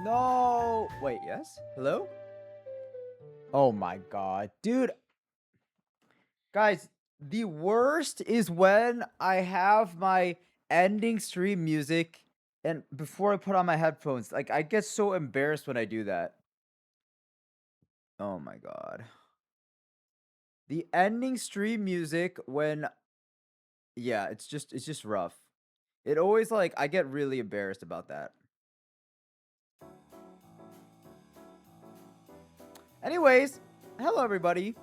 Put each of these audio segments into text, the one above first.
No. Wait, yes? Hello? Oh my god. Dude, guys, the worst is when I have my ending stream music and before I put on my headphones. Like I get so embarrassed when I do that. Oh my god. The ending stream music when yeah, it's just rough. It always like I get really embarrassed about that. Anyways, hello everybody.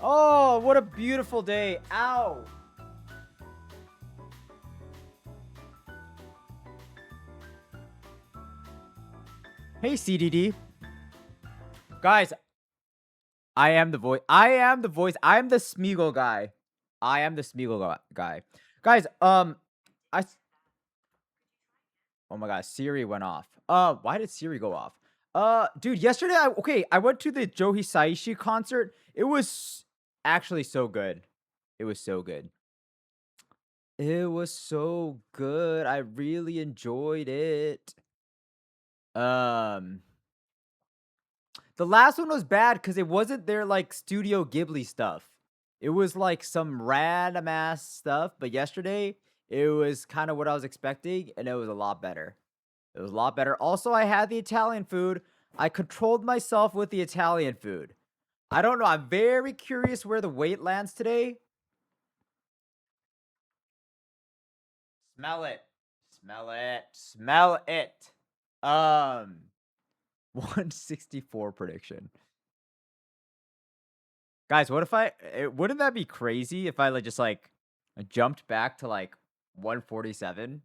Oh, what a beautiful day. Ow. Hey CDD. Guys, I am the voice. I am the voice. I am the Smeagol guy. I am the Smeagol guy. Guys, I oh my god, Siri went off. Why did Siri go off? Dude, yesterday I went to the Joe Hisaishi concert. It was actually so good. It was so good. It was so good. I really enjoyed it. Um, the last one was bad because it wasn't their like Studio Ghibli stuff. It was like some random ass stuff. But yesterday, it was kind of what I was expecting, and it was a lot better. It was a lot better. Also, I had the Italian food. I controlled myself with the Italian food. I don't know. I'm very curious where the weight lands today. Smell it. Smell it. Smell it. Um, 164 prediction. Guys, what if wouldn't that be crazy if I like just like jumped back to like 147?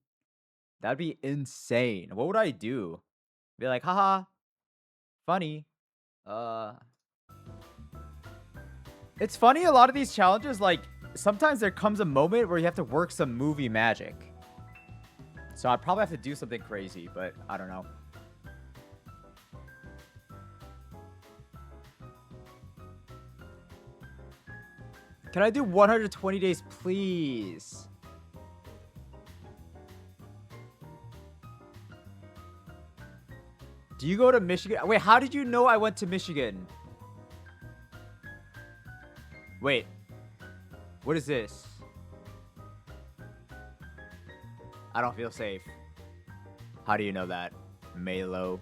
That'd be insane. What would I do? Be like, haha, funny. Uh, it's funny. A lot of these challenges, like sometimes there comes a moment where you have to work some movie magic. So I'd probably have to do something crazy, but I don't know. Can I do 120 days, please? Do you go to Michigan? Wait, how did you know I went to Michigan? Wait, what is this? I don't feel safe. How do you know that? Milo.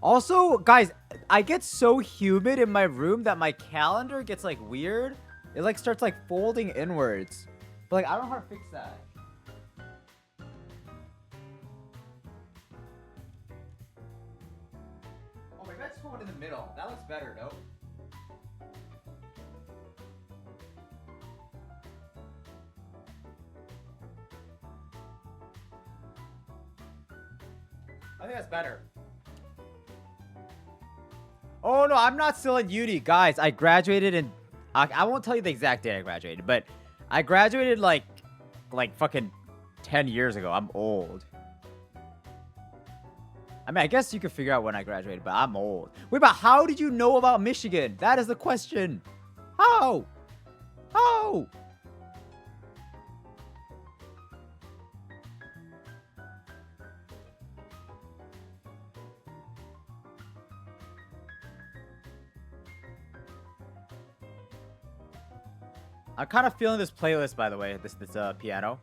Also, guys, I get so humid in my room that my calendar gets like weird. It like starts like folding inwards. But like I don't know how to fix that. Oh, maybe I just put one in the middle. That looks better, no? I think that's better. Oh no, I'm not still in uni, guys. I graduated in. I won't tell you the exact date I graduated, but I graduated like fucking 10 years ago. I'm old. I mean, I guess you could figure out when I graduated, but I'm old. Wait, but how did you know about Michigan? That is the question. How? How? I'm kind of feeling this playlist, by the way. This piano.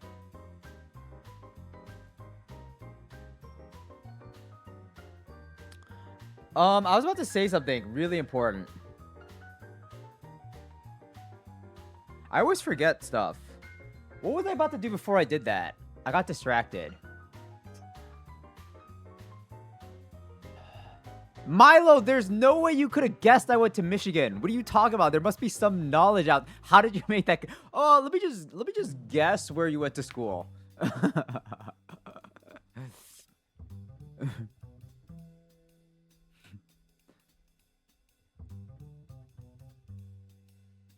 I was about to say something really important. I always forget stuff. What was I about to do before I did that? I got distracted. Milo, there's no way you could have guessed I went to Michigan. What are you talking about? There must be some knowledge out. How did you make that? Oh, let me just guess where you went to school.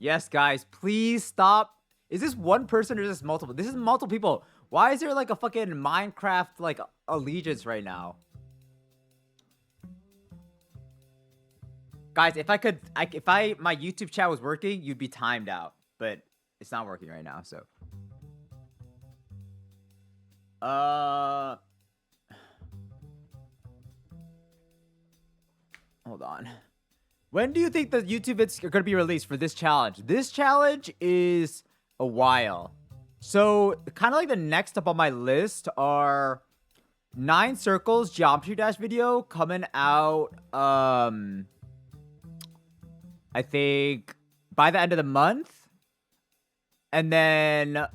Yes, guys, please stop. Is this one person or is this multiple? This is multiple people. Why is there like a fucking Minecraft like allegiance right now? Guys, if my YouTube chat was working, you'd be timed out, but it's not working right now. So, hold on. When do you think the YouTube vids are gonna be released for this challenge? This challenge is a while. So, kind of like the next up on my list are 9 Circles Geometry Dash video coming out, I think by the end of the month. And then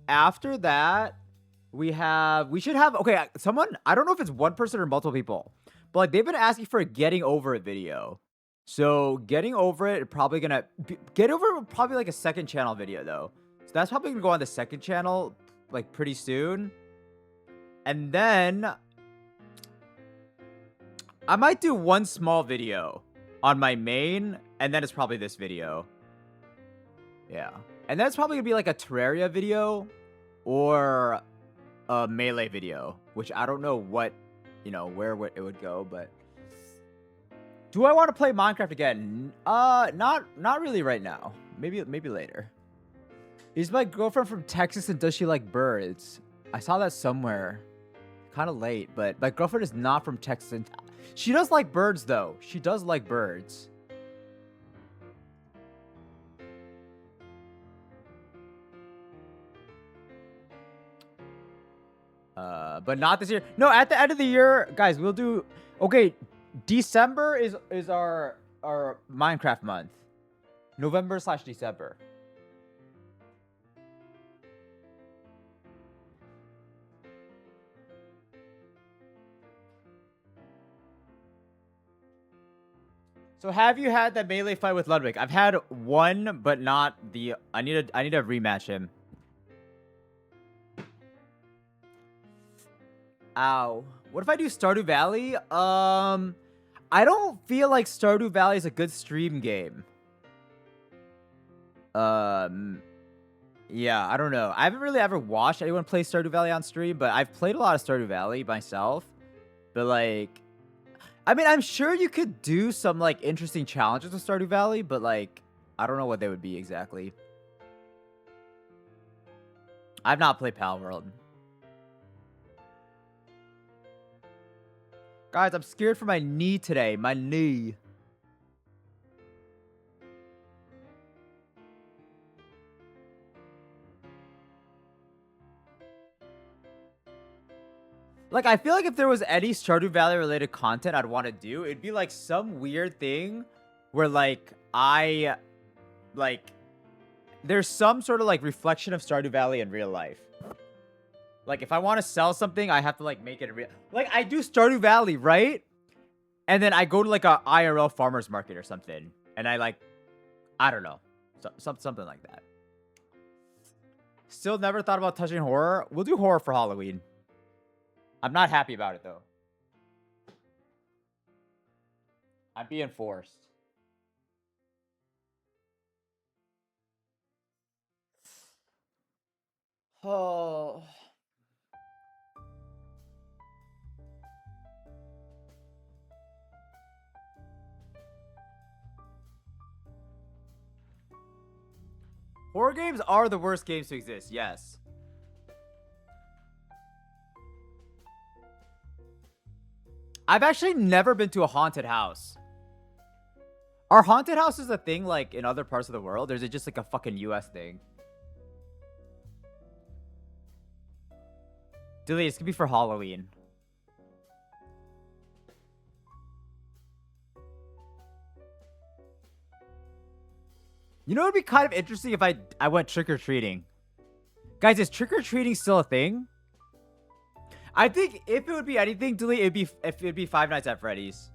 after that, we should have, okay, someone, I don't know if it's one person or multiple people, but like they've been asking for a Getting Over It video. So Getting Over It, probably gonna, Get Over It, probably like a second channel video though. So that's probably gonna go on the second channel like pretty soon. And then I might do one small video on my main, and then it's probably this video. Yeah. And then it's probably gonna be like a Terraria video or a Melee video, which I don't know what, where it would go, but do I want to play Minecraft again? Not really right now. Maybe later. Is my girlfriend from Texas and does she like birds? I saw that somewhere. Kind of late, but my girlfriend is not from Texas. And she does like birds though. She does like birds. But not this year. No, at the end of the year, guys, we'll do. Okay, December is our Minecraft month. November/December. So have you had that Melee fight with Ludwig? I've had one, but not the. I need to rematch him. Ow. What if I do Stardew Valley? I don't feel like Stardew Valley is a good stream game. Yeah, I don't know. I haven't really ever watched anyone play Stardew Valley on stream, but I've played a lot of Stardew Valley myself. But like, I mean, I'm sure you could do some like interesting challenges with Stardew Valley, but like, I don't know what they would be exactly. I've not played Palworld. Guys, I'm scared for my knee today. My knee. Like, I feel like if there was any Stardew Valley related content I'd want to do, it'd be like some weird thing where like there's some sort of like reflection of Stardew Valley in real life. Like, if I want to sell something, I have to, like, make it real. Like, I do Stardew Valley, right? And then I go to, like, a IRL farmer's market or something. And I, like, I don't know. Something like that. Still never thought about touching horror. We'll do horror for Halloween. I'm not happy about it, though. I'm being forced. Oh... Horror games are the worst games to exist, yes. I've actually never been to a haunted house. Are haunted houses a thing, like, in other parts of the world? Or is it just, like, a fucking US thing? Delete, it's gonna be for Halloween. You know what would be kind of interesting if I went trick-or-treating? Guys, is trick-or-treating still a thing? I think if it would be anything, Delete, it'd be Five Nights at Freddy's.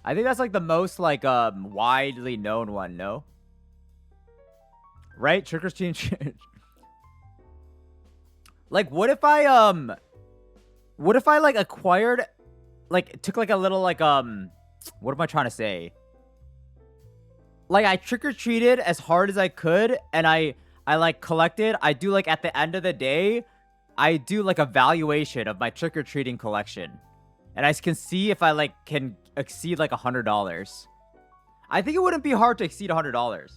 I think that's like the most like widely known one, no? Right? Trick-or-treating. Like, what if I like acquired, like, took like a little like what am I trying to say? Like, I trick-or-treated as hard as I could, and I like collected. I do like at the end of the day, I do like a valuation of my trick-or-treating collection, and I can see if I like can exceed like $100. I think it wouldn't be hard to exceed $100.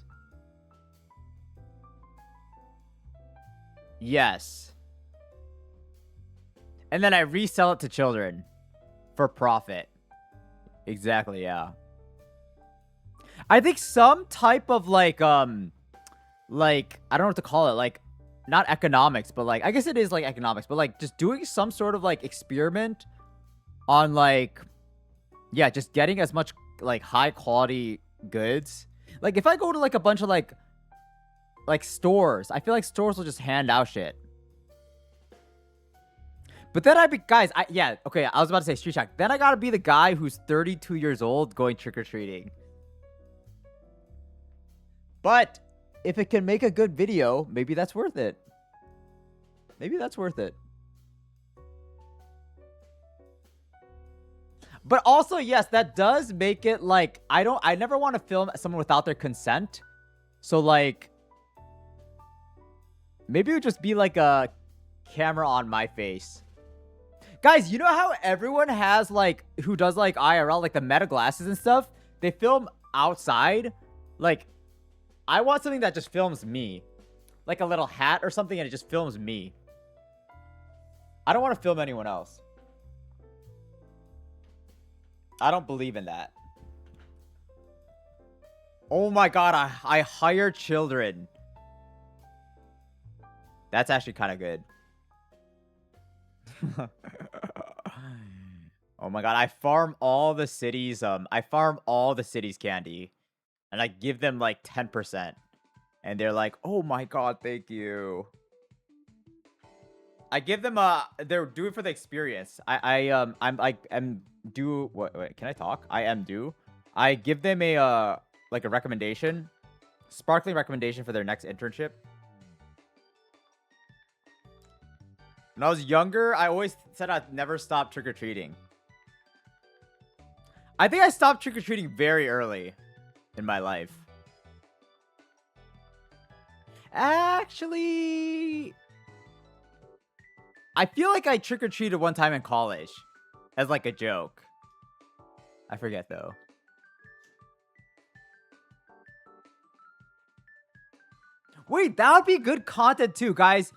Yes. And then I resell it to children for profit. Exactly, yeah. I think some type of like I don't know what to call it, like not economics, but like I guess it is like economics, but like just doing some sort of like experiment on like yeah, just getting as much like high quality goods. Like if I go to like a bunch of like stores, I feel like stores will just hand out shit. But then guys, yeah, okay, I was about to say Street Shack. Then I gotta be the guy who's 32 years old going trick-or-treating. But if it can make a good video, maybe that's worth it. Maybe that's worth it. But also, yes, that does make it like, I never want to film someone without their consent. So like, maybe it would just be like a camera on my face. Guys, you know how everyone has like, who does like IRL, like the Meta glasses and stuff? They film outside. Like, I want something that just films me. Like a little hat or something and it just films me. I don't want to film anyone else. I don't believe in that. Oh my god, I hire children. That's actually kind of good. Oh my god, I farm all the cities candy. And I give them like 10%. And they're like, "Oh my god, thank you." I give them they're due for the experience. I'm due. Wait, can I talk? I am due. I give them a like a recommendation, sparkling recommendation for their next internship. When I was younger, I always said I'd never stop trick-or-treating. I think I stopped trick-or-treating very early in my life. Actually, I feel like I trick-or-treated one time in college as like a joke. I forget though. Wait, that would be good content too, guys.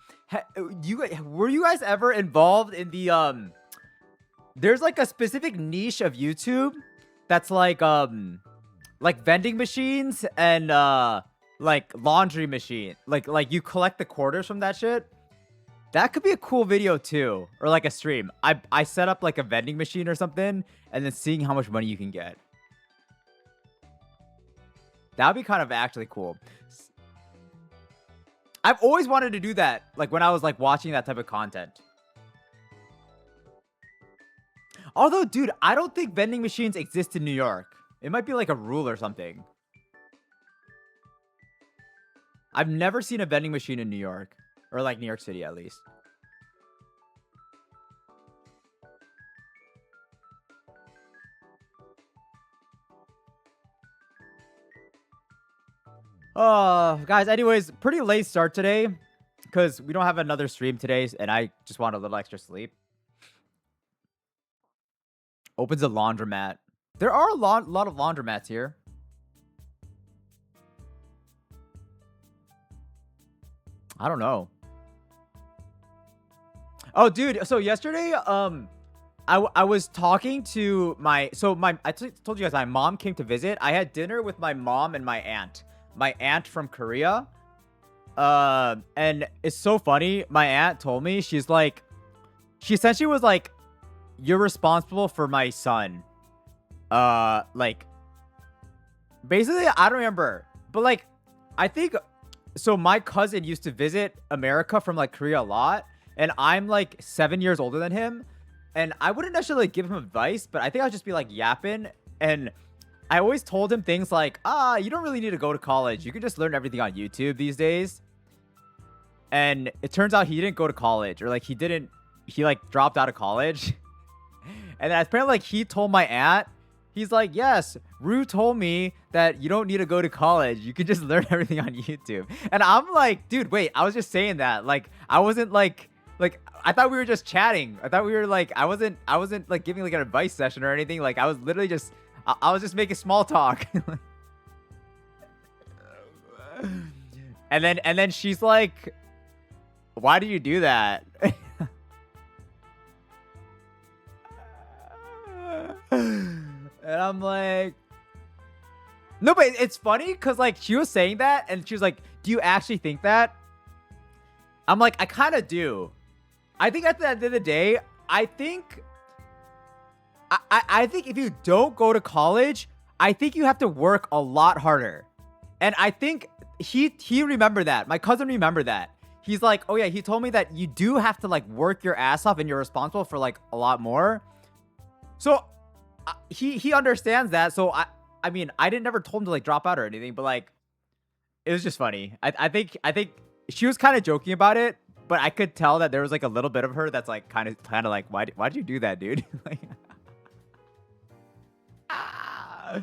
Were you guys ever involved in the there's like a specific niche of YouTube that's like vending machines and like laundry machine. Like you collect the quarters from that shit. That could be a cool video too, or like a stream. I set up like a vending machine or something and then seeing how much money you can get. That would be kind of actually cool. I've always wanted to do that, like when I was like watching that type of content. Although, dude, I don't think vending machines exist in New York. It might be like a rule or something. I've never seen a vending machine in New York. Or like New York City, at least. Guys, anyways, pretty late start today. Because we don't have another stream today. And I just want a little extra sleep. Opens a laundromat. There are a lot of laundromats here. I don't know. Oh, dude. So yesterday, I was talking to I told you guys my mom came to visit. I had dinner with my mom and my aunt from Korea. And it's so funny. My aunt told me, she essentially was like, "You're responsible for my son." Like, basically, I don't remember, but like, I think, so my cousin used to visit America from like Korea a lot, and I'm like 7 years older than him, and I wouldn't necessarily give him advice, but I think I'd just be like yapping, and I always told him things like, you don't really need to go to college. You can just learn everything on YouTube these days. And it turns out he didn't go to college, or like he like dropped out of college. And then apparently like he told my aunt, he's like, "Yes, Rue told me that you don't need to go to college. You can just learn everything on YouTube." And I'm like, dude, wait, I was just saying that. Like, I wasn't like, I thought we were just chatting. I thought we were like, I wasn't like giving like an advice session or anything. Like, I was literally just, I was just making small talk. And then she's like, "Why do you do that?" And I'm like, no, but it's funny because like she was saying that, and she was like, "Do you actually think that?" I'm like, I kind of do. I think at the end of the day, I think I think if you don't go to college, I think you have to work a lot harder. And I think he remembered that. My cousin remembered that. He's like, "Oh yeah, he told me that you do have to like work your ass off and you're responsible for like a lot more." So he understands that. So I mean, I didn't never told him to like drop out or anything, but like it was just funny. I think she was kind of joking about it, but I could tell that there was like a little bit of her that's like kind of like why'd you do that, dude? Like, ah.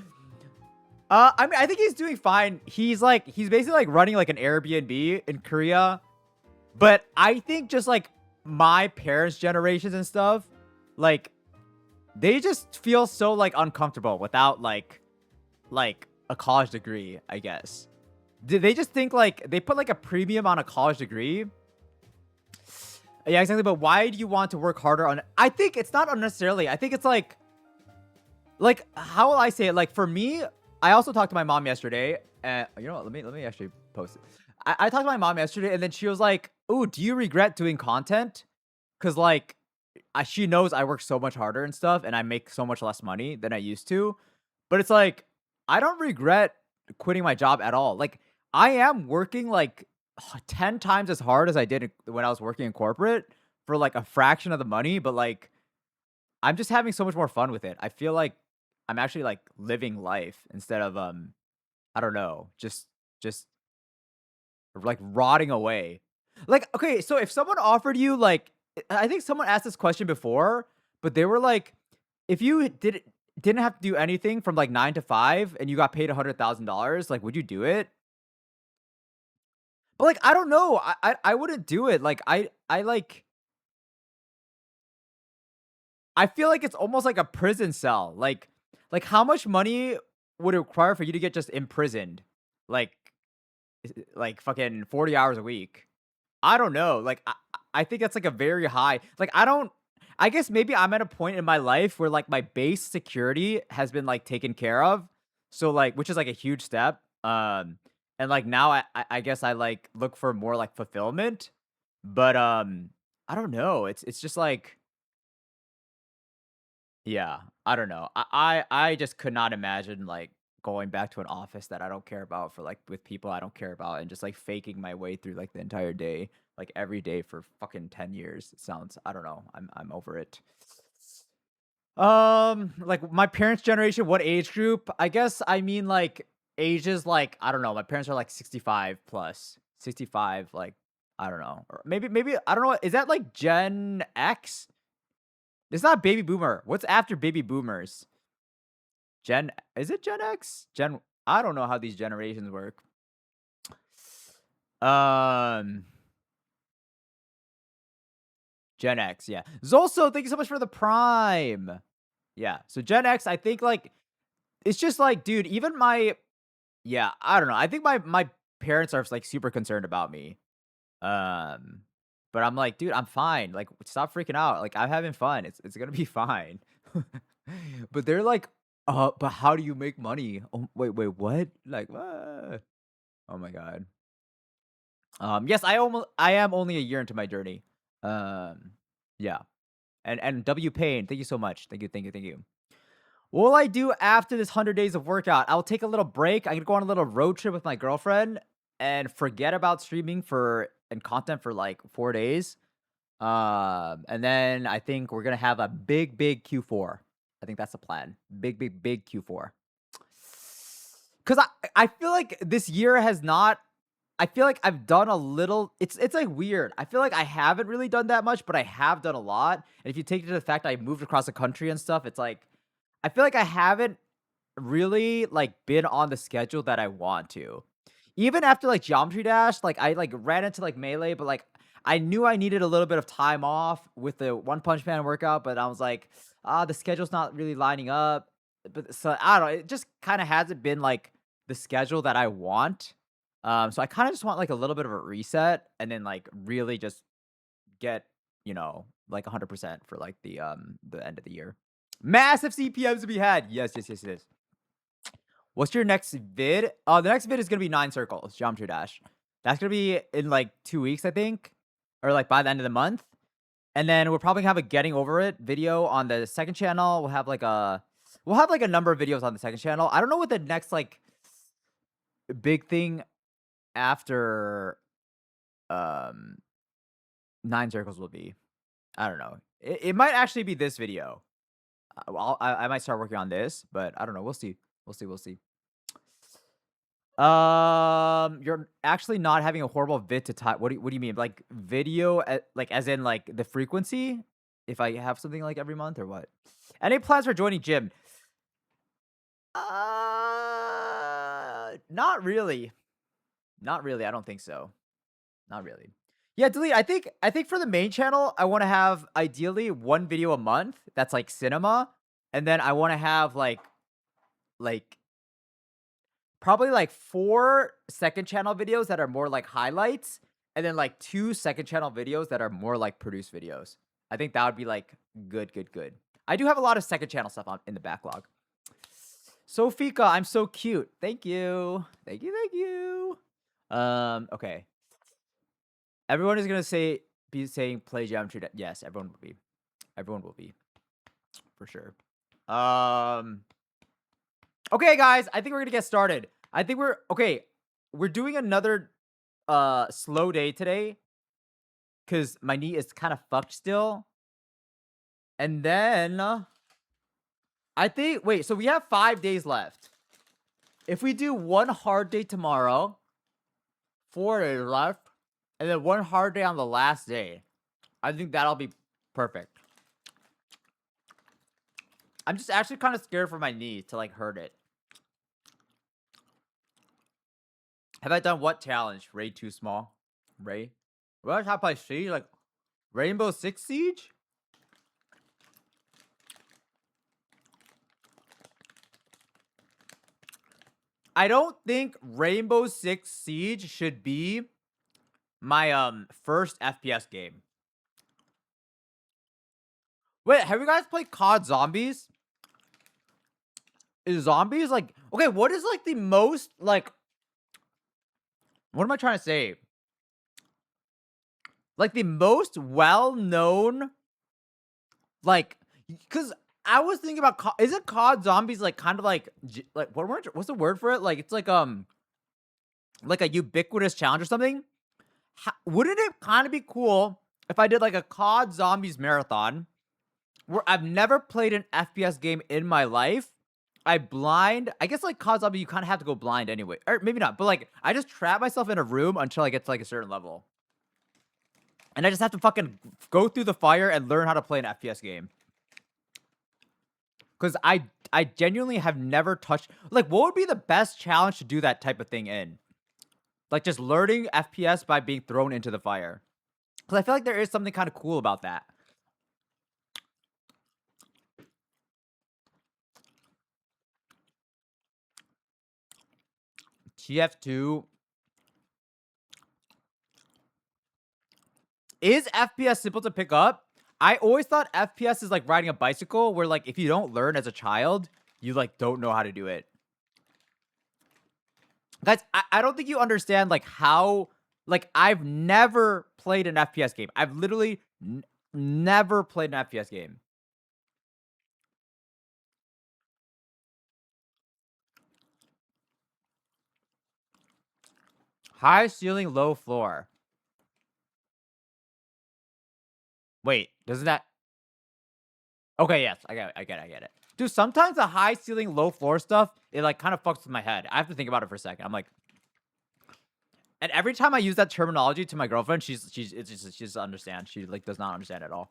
I mean, I think he's doing fine. He's basically like running like an Airbnb in Korea, but I think just like my parents' generations and stuff, like they just feel so like uncomfortable without like a college degree, I guess. Did they just think like they put like a premium on a college degree? Yeah, exactly. But why do you want to work harder on it? I think it's not unnecessarily. I think it's like how will I say it? Like for me, I also talked to my mom yesterday, and you know what? Let me actually post it. I talked to my mom yesterday, and then she was like, "Oh, do you regret doing content? Cause like she knows I work so much harder and stuff, and I make so much less money than I used to. But it's like I don't regret quitting my job at all. Like I am working like 10 times as hard as I did when I was working in corporate for like a fraction of the money, but like I'm just having so much more fun with it. I feel like I'm actually like living life instead of I don't know, just like rotting away. Like okay, so if someone offered you like I think someone asked this question before, but they were like if you didn't have to do anything from like 9 to 5 and you got paid $100,000, like would you do it? But like I don't know. I wouldn't do it. Like I like I feel like it's almost like a prison cell. Like how much money would it require for you to get just imprisoned? Like like fucking 40 hours a week. I don't know. Like I think that's like a very high. Like I don't I guess maybe I'm at a point in my life where like my base security has been like taken care of. So like which is like a huge step. And like now I guess I like look for more like fulfillment. But I don't know. It's just like yeah, I don't know. I just could not imagine like going back to an office that I don't care about for like with people I don't care about and just like faking my way through like the entire day, like every day for fucking 10 years. It sounds I don't know. I'm over it. Like my parents' generation, what age group? I guess I mean like ages like I don't know. My parents are like 65 plus. 65 like I don't know. Or maybe I don't know. Is that like Gen X? It's not baby boomer. What's after baby boomers? Gen is it Gen X? Gen I don't know how these generations work. Um Gen X, yeah. Zolso, thank you so much for the prime. Yeah. So Gen X, I think like it's just like, dude, even my yeah, I don't know. I think my parents are like super concerned about me. Um but I'm like, dude, I'm fine. Like stop freaking out. Like I'm having fun. It's going to be fine. But they're like, but how do you make money? Oh, wait, what? Like, what? Oh my god. Yes, I am only a year into my journey. Um, yeah. And W Payne, thank you so much. Thank you. What will I do after this 100 days of workout? I'll take a little break. I'm gonna go on a little road trip with my girlfriend and forget about streaming for and content for like 4 days. And then I think we're gonna have a big Q4. I think that's the plan. Big Q4. Cause I feel like this year has not I feel like I've done a little it's like weird. I feel like I haven't really done that much, but I have done a lot. And if you take into the fact I moved across the country and stuff, it's like I feel like I haven't really like been on the schedule that I want to. Even after like Geometry Dash, like I like ran into like Melee, but like I knew I needed a little bit of time off with the One Punch Man workout, but I was like, the schedule's not really lining up. But so I don't know, it just kind of hasn't been like the schedule that I want. So I kind of just want like a little bit of a reset and then like really just get, like 100% for like the end of the year. Massive CPMs to be had. Yes, yes, yes, yes. What's your next vid? The next vid is gonna be 9 circles, Geometry Dash. That's gonna be in like 2 weeks, I think, or like by the end of the month. And then we'll probably have a getting over it video on the second channel. We'll have like a number of videos on the second channel. I don't know what the next like big thing after um 9 circles will be. I don't know. It might actually be this video. I might start working on this, but I don't know. We'll see. We'll see. We'll see. You're actually not having a horrible vid to type. What do you mean? Like video, like as in like the frequency? If I have something like every month or what? Any plans for joining gym? Not really. Not really. I don't think so. Not really. Yeah, delete. I think for the main channel, I want to have ideally one video a month that's like cinema, and then I want to have like probably like 4 second channel videos that are more like highlights, and then like 2 second channel videos that are more like produced videos. I think that would be like good, good, good. I do have a lot of second channel stuff on in the backlog. Sofika, I'm so cute. Thank you. Thank you, thank you. Okay. Everyone is gonna be saying play geometry. Yes, everyone will be. Everyone will be. For sure. Okay, guys, I think we're gonna get started. I think we're doing another slow day today because my knee is kind of fucked still. And then I think so we have 5 days left. If we do one hard day tomorrow, 4 days left, and then one hard day on the last day, I think that'll be perfect. I'm just actually kind of scared for my knee to like hurt it. Have I done what challenge? Raid too small? Raid? What have I seen? Like Rainbow Six Siege? I don't think Rainbow Six Siege should be my first FPS game. Wait, have you guys played COD Zombies? Is zombies like okay, what is like the most like what am I trying to say? Like the most well-known like cuz I was thinking about isn't COD Zombies like kind of like what's the word for it? Like it's like a ubiquitous challenge or something? Wouldn't it kind of be cool if I did like a COD Zombies marathon where I've never played an FPS game in my life? I guess like COD Zombie, you kind of have to go blind anyway. Or maybe not, but like I just trap myself in a room until I get to like a certain level. And I just have to fucking go through the fire and learn how to play an FPS game. Because I genuinely have never touched like what would be the best challenge to do that type of thing in? Like just learning FPS by being thrown into the fire. Because I feel like there is something kind of cool about that. TF2 is FPS simple to pick up? I always thought FPS is like riding a bicycle where like if you don't learn as a child, you like don't know how to do it. Guys, I don't think you understand like how like I've never played an FPS game. I've literally never played an FPS game. High ceiling, low floor. Wait, doesn't that okay, yes, I get it. Dude, sometimes the high ceiling, low floor stuff, it like kind of fucks with my head. I have to think about it for a second. I'm like, and every time I use that terminology to my girlfriend, she just understands. She like does not understand at all.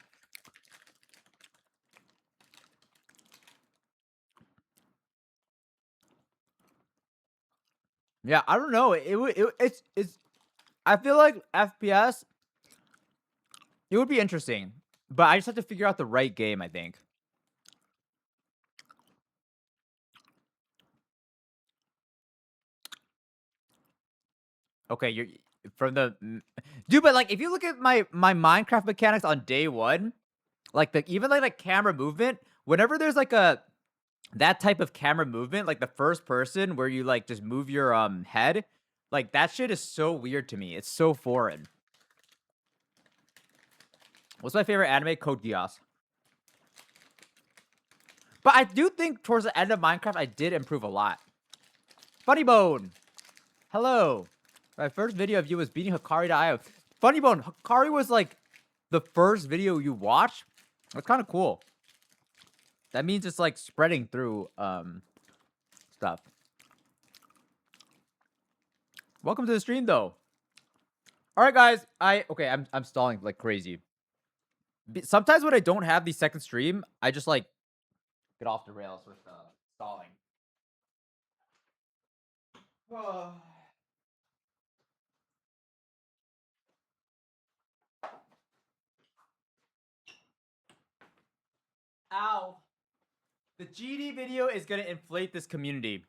Yeah, I don't know. It's I feel like FPS it would be interesting, but I just have to figure out the right game, I think. Okay, you're from the dude, but like if you look at my Minecraft mechanics on day one, like the even like camera movement, whenever there's like a that type of camera movement, like the first person where you like just move your head, like that shit is so weird to me. It's so foreign. What's my favorite anime? Code Geass. But I do think towards the end of Minecraft, I did improve a lot. Funny Bone. Hello. My first video of you was beating Hikari to Io. Funny Bone, Hikari was like the first video you watched. That's kind of cool. That means it's like spreading through stuff. Welcome to the stream though. All right, guys. I'm stalling like crazy. Sometimes when I don't have the second stream, I just like get off the rails with stalling. Ow. The GD video is gonna inflate this community.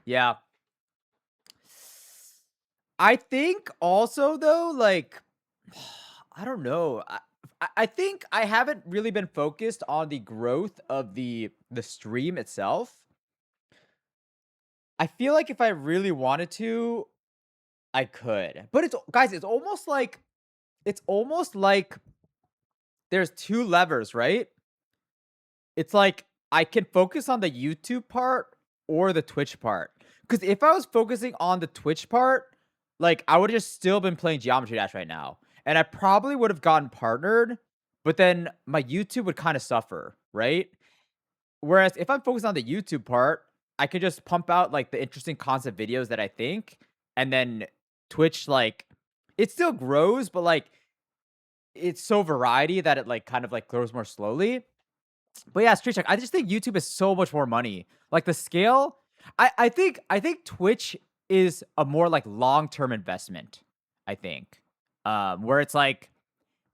Yeah. I think also though, like, I don't know. I think I haven't really been focused on the growth of the stream itself. I feel like if I really wanted to, I could. But it's guys, it's almost like there's two levers, right? It's like I can focus on the YouTube part or the Twitch part. Because if I was focusing on the Twitch part, like I would have just still been playing Geometry Dash right now. And I probably would have gotten partnered, but then my YouTube would kind of suffer, right? Whereas if I'm focused on the YouTube part, I could just pump out like the interesting concept videos that I think, and then Twitch, like, it still grows, but like it's so variety that it like kind of like grows more slowly. But yeah, Street Check. I just think YouTube is so much more money. Like the scale, I think Twitch is a more like long-term investment, I think. Where it's like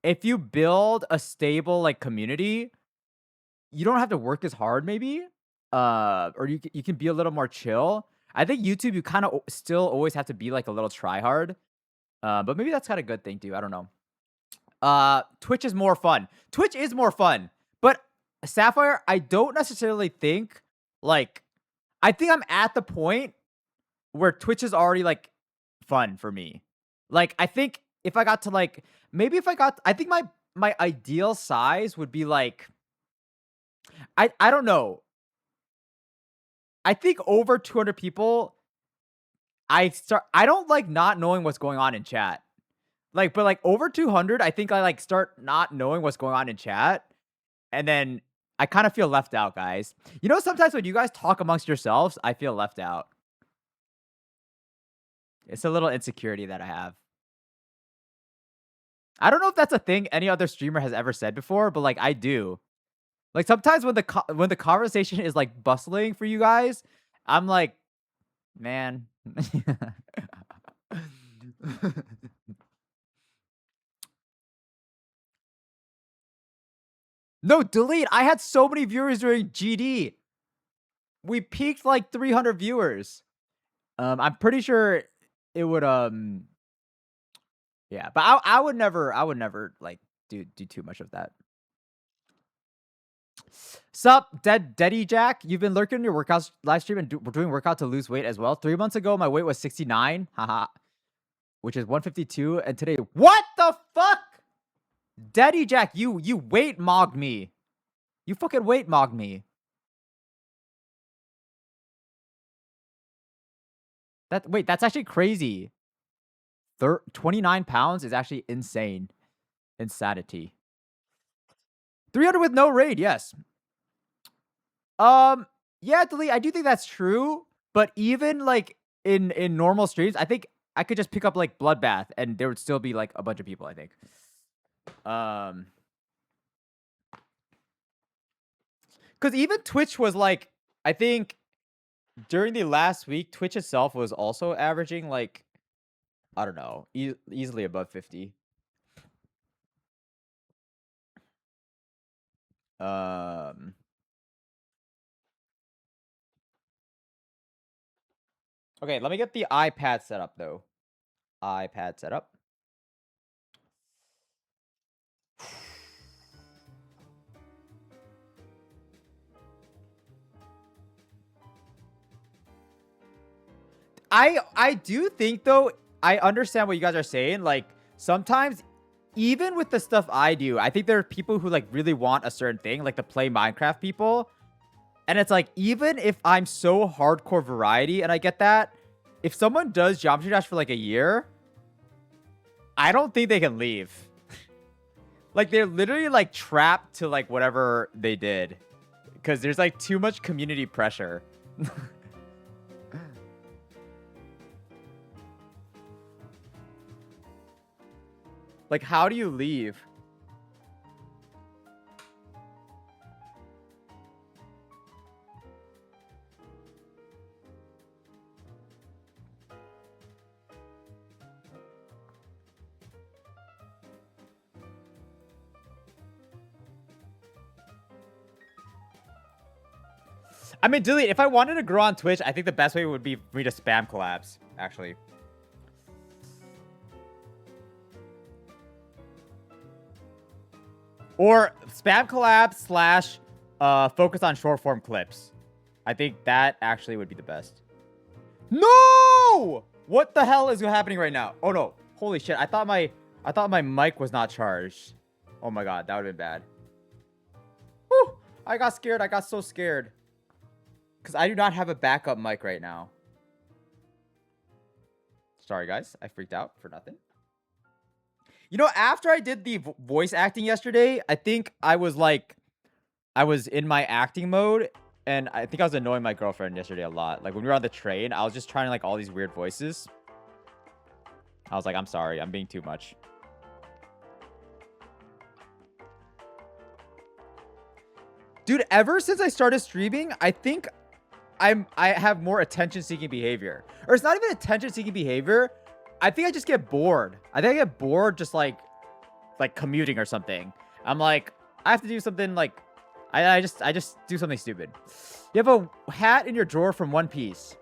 if you build a stable like community, you don't have to work as hard maybe. Or you can be a little more chill. I think YouTube you kind of still always have to be like a little try hard. But maybe that's kind of a good thing too. I don't know. Twitch is more fun. Twitch is more fun. But Sapphire, I don't necessarily think like I think I'm at the point where Twitch is already like fun for me. Like I think if I got to like maybe if I got I think my ideal size would be like I don't know. I think over 200 people I don't like not knowing what's going on in chat. Like but like over 200 I think I like start not knowing what's going on in chat. And then I kind of feel left out, guys. You know, sometimes when you guys talk amongst yourselves, I feel left out. It's a little insecurity that I have. I don't know if that's a thing any other streamer has ever said before, but like I do. Like sometimes when the conversation is like bustling for you guys, I'm like, man. No, delete. I had so many viewers during GD. We peaked like 300 viewers. I'm pretty sure it would yeah, but I would never like do too much of that. Sup, Daddy Jack? You've been lurking in your workouts live stream and we're doing workout to lose weight as well. 3 months ago, my weight was 69, haha, which is 152, and today, what the fuck? Daddy Jack, you weight mogged me. You fucking weight mogged me. Wait, that's actually crazy. 29 pounds is actually insane. Insanity. 300 with no raid, yes. Yeah, Delete, I do think that's true, but even like in normal streams, I think I could just pick up like Bloodbath and there would still be like a bunch of people, I think. Cuz even Twitch was like I think during the last week Twitch itself was also averaging like I don't know, easily above 50. Okay, let me get the iPad set up though. iPad setup. I do think though, I understand what you guys are saying. Like sometimes even with the stuff I do, I think there are people who like really want a certain thing, like the play Minecraft people. And it's like, even if I'm so hardcore variety and I get that, if someone does Geometry Dash for like a year, I don't think they can leave. Like they're literally like trapped to like whatever they did. Because there's like too much community pressure. Like, how do you leave? I mean, delete. If I wanted to grow on Twitch, I think the best way would be for me to spam collabs, actually. Or spam collab slash focus on short form clips. I think that actually would be the best. No! What the hell is happening right now? Oh no. Holy shit. I thought my mic was not charged. Oh my god, that would have been bad. Whew! I got scared. I got so scared. Because I do not have a backup mic right now. Sorry, guys. I freaked out for nothing. You know, after I did the voice acting yesterday, I think I was in my acting mode. And I think I was annoying my girlfriend yesterday a lot. Like, when we were on the train, I was just trying, like, all these weird voices. I was like, I'm sorry. I'm being too much. Dude, ever since I started streaming, I think I have more attention-seeking behavior. Or it's not even attention-seeking behavior. I think I just get bored. I think I get bored just, like commuting or something. I'm like, I have to do something, like... I just do something stupid. You have a hat in your drawer from One Piece.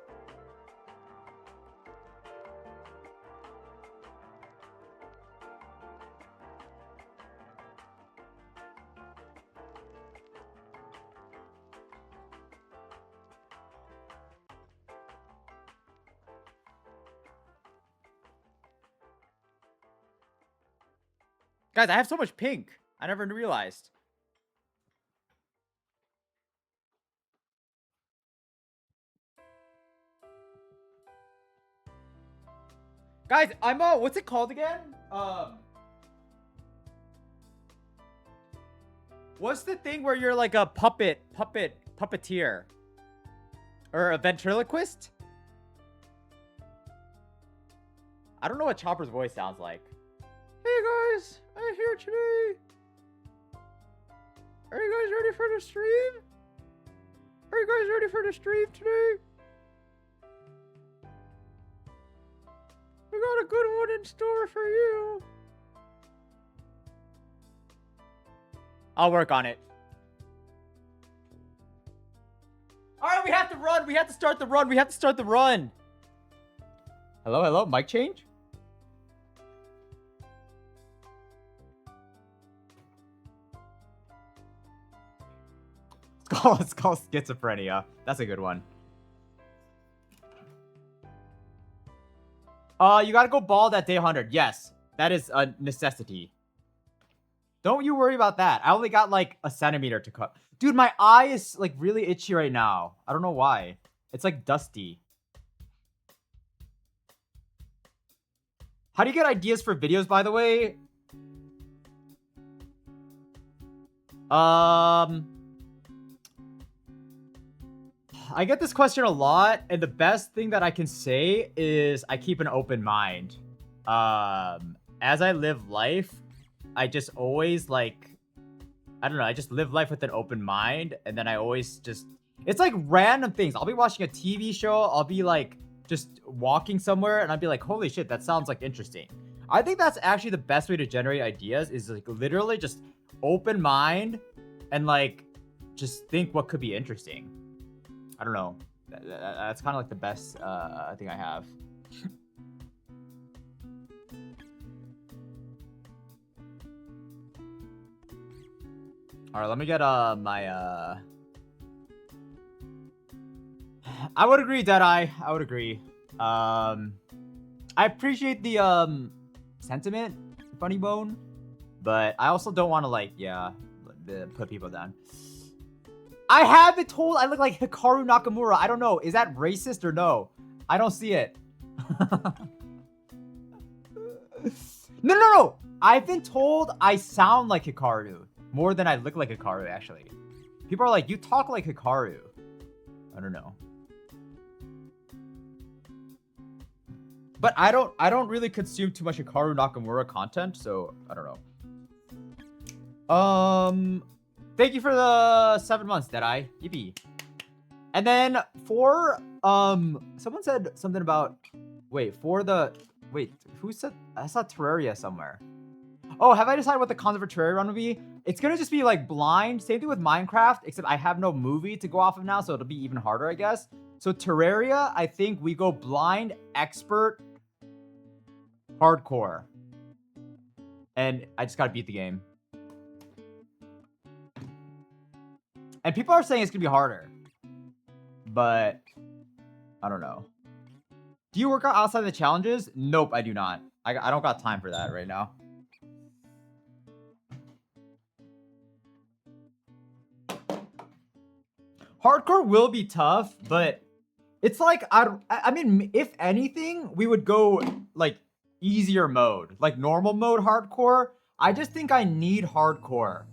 Guys, I have so much pink. I never realized. Guys, I'm what's it called again? What's the thing where you're like a puppeteer? Or a ventriloquist? I don't know what Chopper's voice sounds like. Hey guys, I'm here today. Are you guys ready for the stream? Are you guys ready for the stream today? We got a good one in store for you. I'll work on it. Alright, we have to run. We have to start the run. We have to start the run. Hello, hello. Mic change? It's called schizophrenia. That's a good one. You gotta go bald at day 100. Yes, that is a necessity. Don't you worry about that. I only got like a centimeter to cut. Dude, my eye is like really itchy right now. I don't know why. It's like dusty. How do you get ideas for videos, by the way? I get this question a lot, and the best thing that I can say is I keep an open mind. As I live life, I just always like, I don't know, I just live life with an open mind, and then I always just, it's like random things. I'll be watching a TV show, I'll be like just walking somewhere, and I'll be like, holy shit, that sounds like interesting. I think that's actually the best way to generate ideas, is like literally just open mind and like just think what could be interesting. I don't know. That's kind of like the best thing I have. All right, let me get my I would agree, Deadeye. I would agree. I appreciate the sentiment, Funny Bone, but I also don't want to like put people down. I have been told I look like Hikaru Nakamura. I don't know. Is that racist or no? I don't see it. No. I've been told I sound like Hikaru more than I look like Hikaru, actually. People are like, you talk like Hikaru. I don't know. But I don't really consume too much Hikaru Nakamura content, so I don't know. Thank you for the 7 months, Deadeye. Yippee. And then for someone said something about who said I saw Terraria somewhere. Oh, have I decided what the concept for Terraria run would be? It's gonna just be like blind. Same thing with Minecraft, except I have no movie to go off of now, so it'll be even harder, I guess. So Terraria, I think we go blind, expert, hardcore. And I just gotta beat the game. And people are saying it's gonna be harder. But I don't know. Do you work out outside the challenges? Nope, I do not. I don't got time for that right now. Hardcore will be tough, but it's like I mean, if anything, we would go like easier mode, like normal mode hardcore. I just think I need hardcore.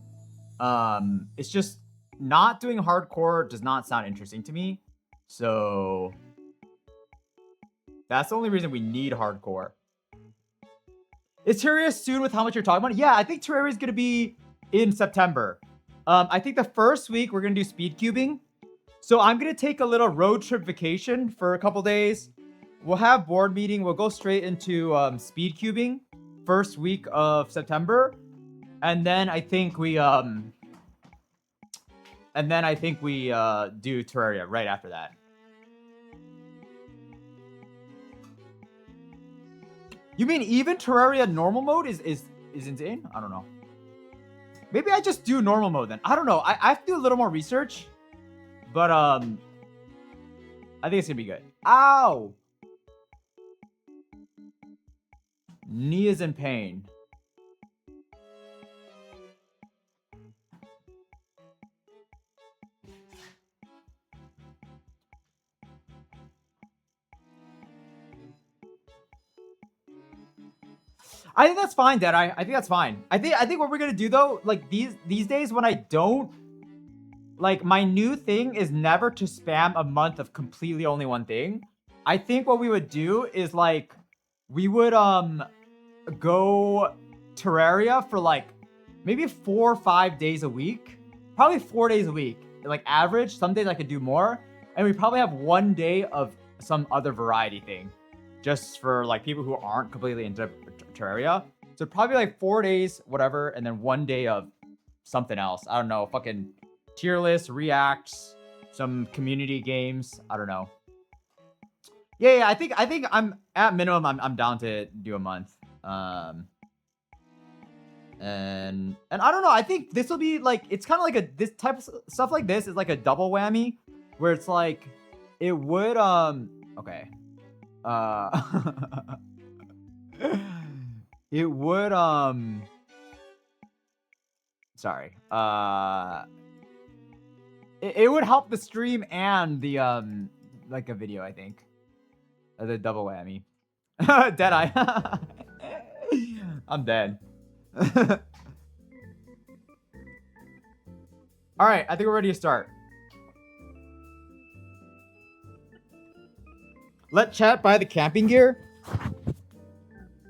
It's just not doing hardcore does not sound interesting to me. So that's the only reason we need hardcore. Is Terraria soon with how much you're talking about? Yeah, I think Terraria is gonna be in September. I think the first week we're gonna do speed cubing. So I'm gonna take a little road trip vacation for a couple days. We'll have board meeting. We'll go straight into speed cubing first week of September, and then I think we do Terraria right after that. You mean even Terraria normal mode is insane? I don't know. Maybe I just do normal mode then. I don't know. I have to do a little more research. But I think it's gonna be good. Ow! Knee is in pain. I think that's fine, Deadeye. I think that's fine. I think what we're gonna do though, like these days when I don't, like my new thing is never to spam a month of completely only one thing. I think what we would do is like we would go Terraria for like maybe 4 or 5 days a week. Probably 4 days a week. Like average. Some days I could do more. And we probably have 1 day of some other variety thing. Just for like people who aren't completely into Terraria. So probably like 4 days, whatever, and then 1 day of something else. I don't know, fucking tier list, reacts, some community games. I don't know. Yeah, I think I'm at minimum I'm down to do a month. And I don't know, I think this will be like, it's kind of like this type of stuff like this is like a double whammy where it's like it would okay. It would sorry. It would help the stream and the like a video, I think. The double whammy. Deadeye. I'm dead. All right, I think we're ready to start. Let chat buy the camping gear.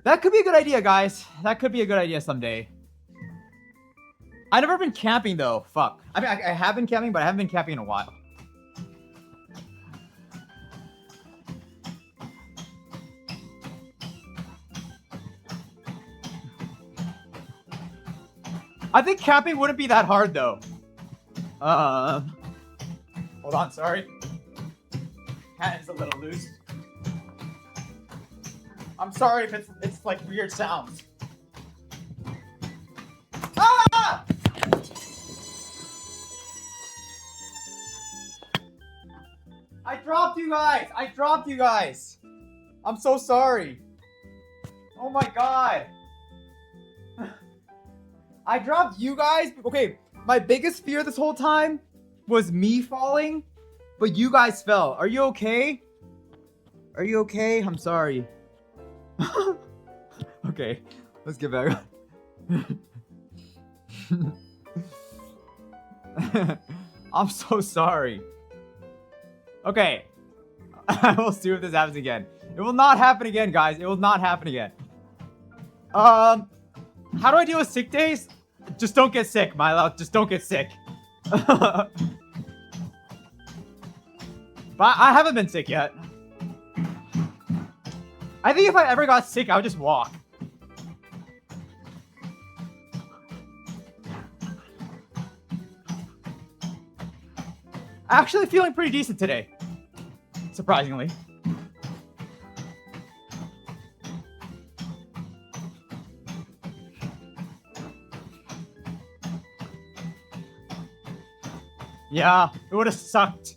That could be a good idea, guys. That could be a good idea someday. I've never been camping though. Fuck. I mean, I have been camping, but I haven't been camping in a while. I think camping wouldn't be that hard though. Hold on, sorry. Cat is a little loose. I'm sorry if it's like weird sounds. Ah! I dropped you guys. I dropped you guys. I'm so sorry. Oh my god. I dropped you guys. Okay, my biggest fear this whole time was me falling, but you guys fell. Are you okay? Are you okay? I'm sorry. Okay, let's get back. I'm so sorry. Okay. I will see if this happens again. It will not happen again, guys. It will not happen again. How do I deal with sick days? Just don't get sick, Milo. Just don't get sick. But I haven't been sick yet. I think if I ever got sick, I would just walk. Actually feeling pretty decent today. Surprisingly. Yeah, it would have sucked.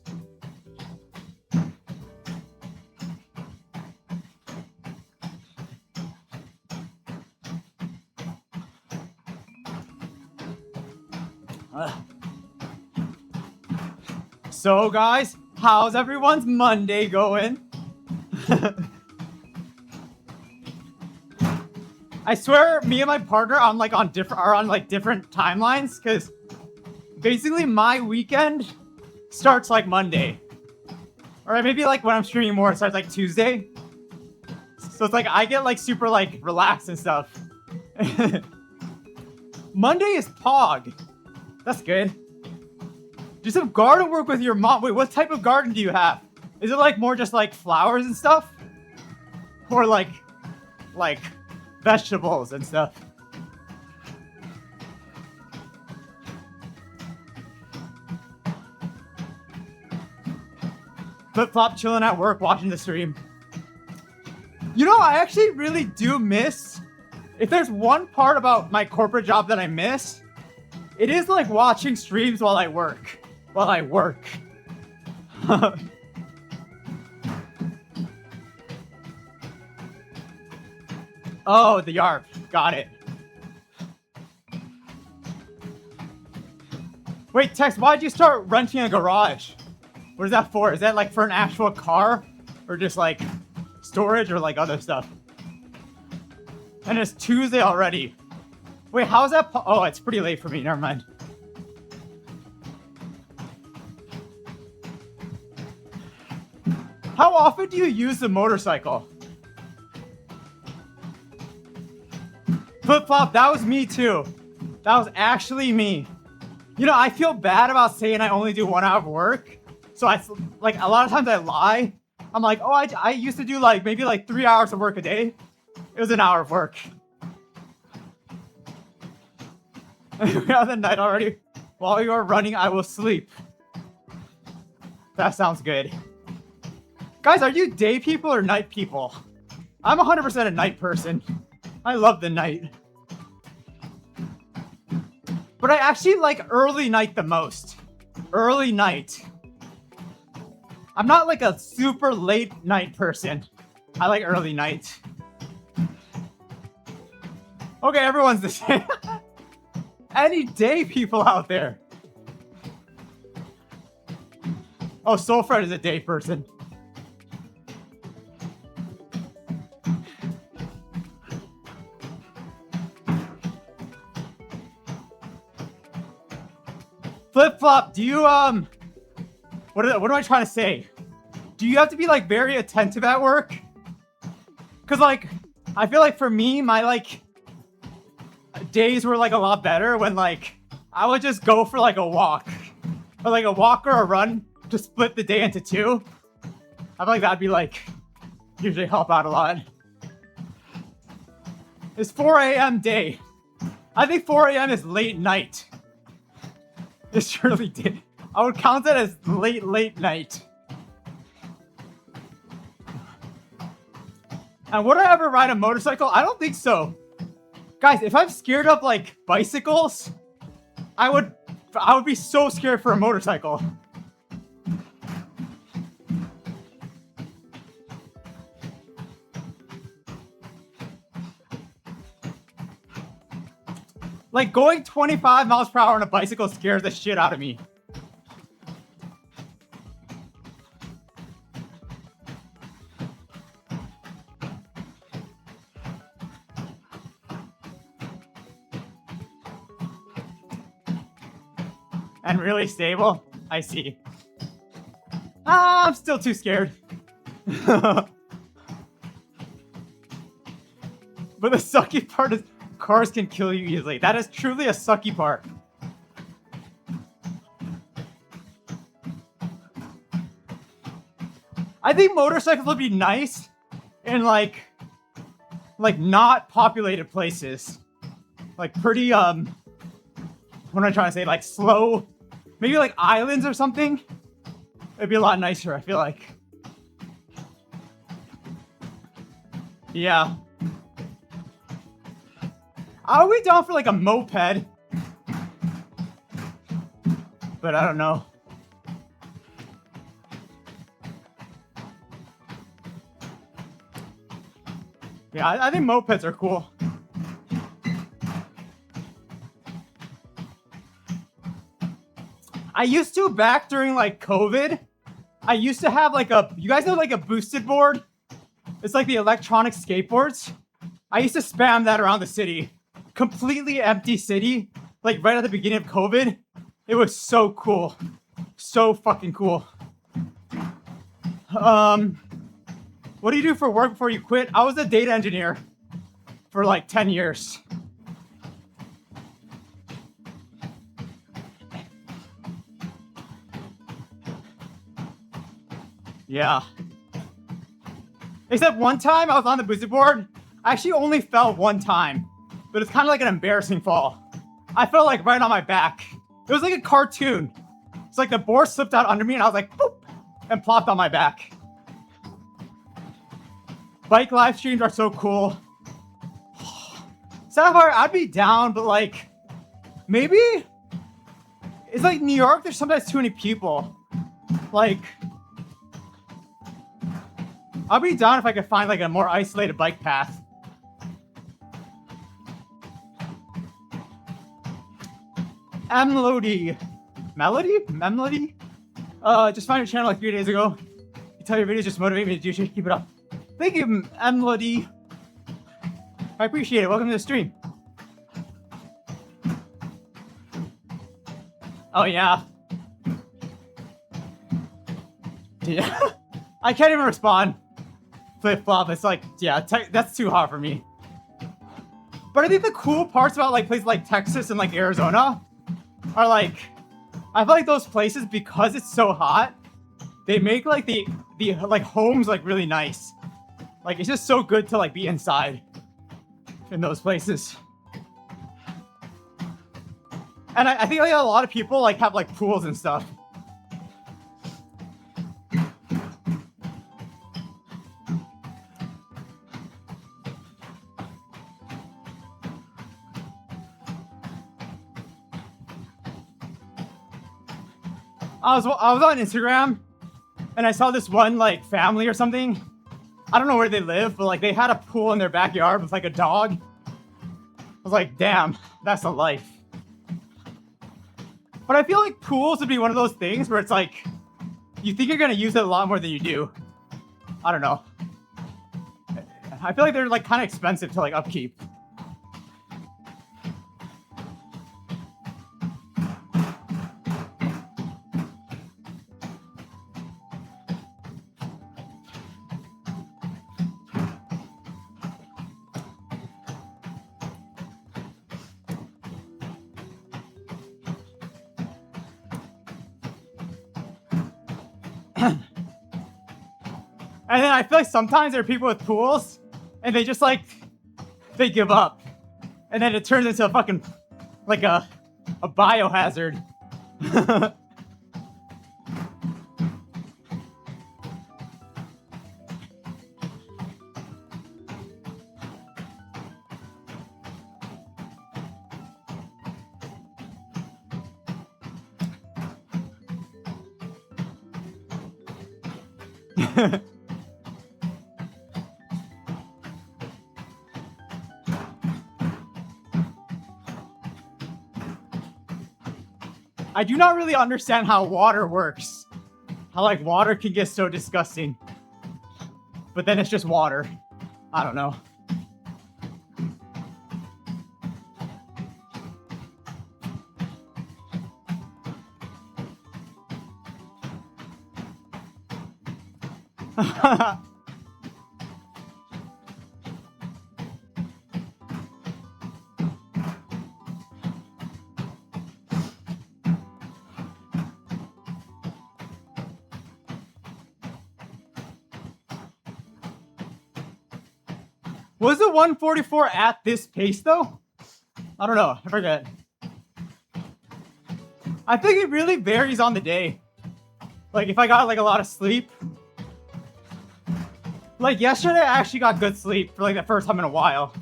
So guys, how's everyone's Monday going? I swear me and my partner are on different timelines, because basically my weekend starts like Monday. Or maybe like when I'm streaming more, it starts like Tuesday. So it's like I get like super like relaxed and stuff. Monday is Pog. That's good. Do some garden work with your mom. Wait, what type of garden do you have? Is it like more just like flowers and stuff? Or like vegetables and stuff? Flip-flop chilling at work, watching the stream. You know, I actually really do miss... If there's one part about my corporate job that I miss, it is like watching streams while I work. Oh, the YARP. Got it. Wait, Tex, why'd you start renting a garage? What is that for? Is that like for an actual car? Or just like storage or like other stuff? And it's Tuesday already. Wait, how's that? Oh, it's pretty late for me. Never mind. How often do you use the motorcycle? Flip-flop, that was me too. That was actually me. You know, I feel bad about saying I only do 1 hour of work. So I, like, a lot of times I lie. I'm like, oh, I used to do like maybe like 3 hours of work a day. It was an hour of work. We are the night already. While you are running, I will sleep. That sounds good. Guys, are you day people or night people? I'm 100% a night person. I love the night. But I actually like early night the most. Early night. I'm not like a super late night person. I like early night. Okay, everyone's the same. Any day people out there. Oh, Soulfred is a day person. Flip-flop, do you, what am I trying to say? Do you have to be, like, very attentive at work? Because, like, I feel like for me, my, like, days were, like, a lot better when, like, I would just go for, like, a walk. Or, like, a walk or a run to split the day into two. I feel like that'd be, like, usually help out a lot. It's 4 a.m. day. I think 4 a.m. is late night. It surely did. I would count that as late night. And would I ever ride a motorcycle? I don't think so. Guys, if I'm scared of like bicycles, I would be so scared for a motorcycle. Like going 25 miles per hour on a bicycle scares the shit out of me. And really stable? I see. I'm still too scared. But the sucky part is cars can kill you easily. That is truly a sucky part. I think motorcycles would be nice in like not populated places. Like pretty what am I trying to say? Like slow, maybe like islands or something. It'd be a lot nicer, I feel like. Yeah. Are we down for like a moped? But I don't know. Yeah, I think mopeds are cool. I used to, back during like COVID, I used to have like you guys know like a boosted board? It's like the electronic skateboards. I used to spam that around the city. Completely empty city, like right at the beginning of COVID. It was so cool. So fucking cool. What do you do for work before you quit? I was a data engineer for like 10 years. Yeah. Except one time I was on the boosted board. I actually only fell one time, but it's kind of like an embarrassing fall. I fell like right on my back. It was like a cartoon. It's like the board slipped out under me and I was like, boop, and plopped on my back. Bike live streams are so cool. Sapphire, I'd be down, but like, maybe it's like New York, there's sometimes too many people. Like, I'll be down if I could find like a more isolated bike path. Melody? Just found your channel like 3 days ago. You tell your videos just motivate me to do shit. Keep it up. Thank you, Melody. I appreciate it. Welcome to the stream. Oh yeah. Yeah. I can't even respond. Flip flop. It's like, yeah, that's too hot for me. But I think the cool parts about like places like Texas and like Arizona are like, I feel like those places, because it's so hot, they make like the like homes like really nice. Like it's just so good to like be inside in those places. And I think like a lot of people like have like pools and stuff. I was on Instagram and I saw this one like family or something. I don't know where they live, but like they had a pool in their backyard with like a dog. I was like, damn, that's a life. But I feel like pools would be one of those things where it's like, you think you're gonna use it a lot more than you do. I don't know. I feel like they're like kind of expensive to like upkeep. And then I feel like sometimes there are people with pools and they just like, they give up. And then it turns into a fucking, like a biohazard. I do not really understand how water works. How like water can get so disgusting. But then it's just water. I don't know. Was the 144 at this pace though? I don't know. I forget. I think it really varies on the day. Like if I got like a lot of sleep. Like yesterday I actually got good sleep for like the first time in a while.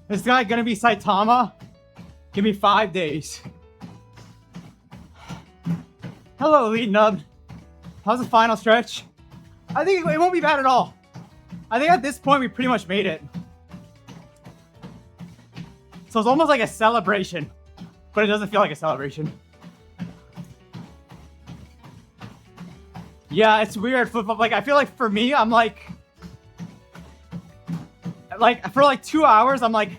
This guy gonna be Saitama? Give me 5 days. Hello, Elite Nub. How's the final stretch? I think it won't be bad at all. I think at this point we pretty much made it. So it's almost like a celebration, but it doesn't feel like a celebration. Yeah, it's weird. Flip-flop. Like I feel like for me, I'm like for like 2 hours, I'm like,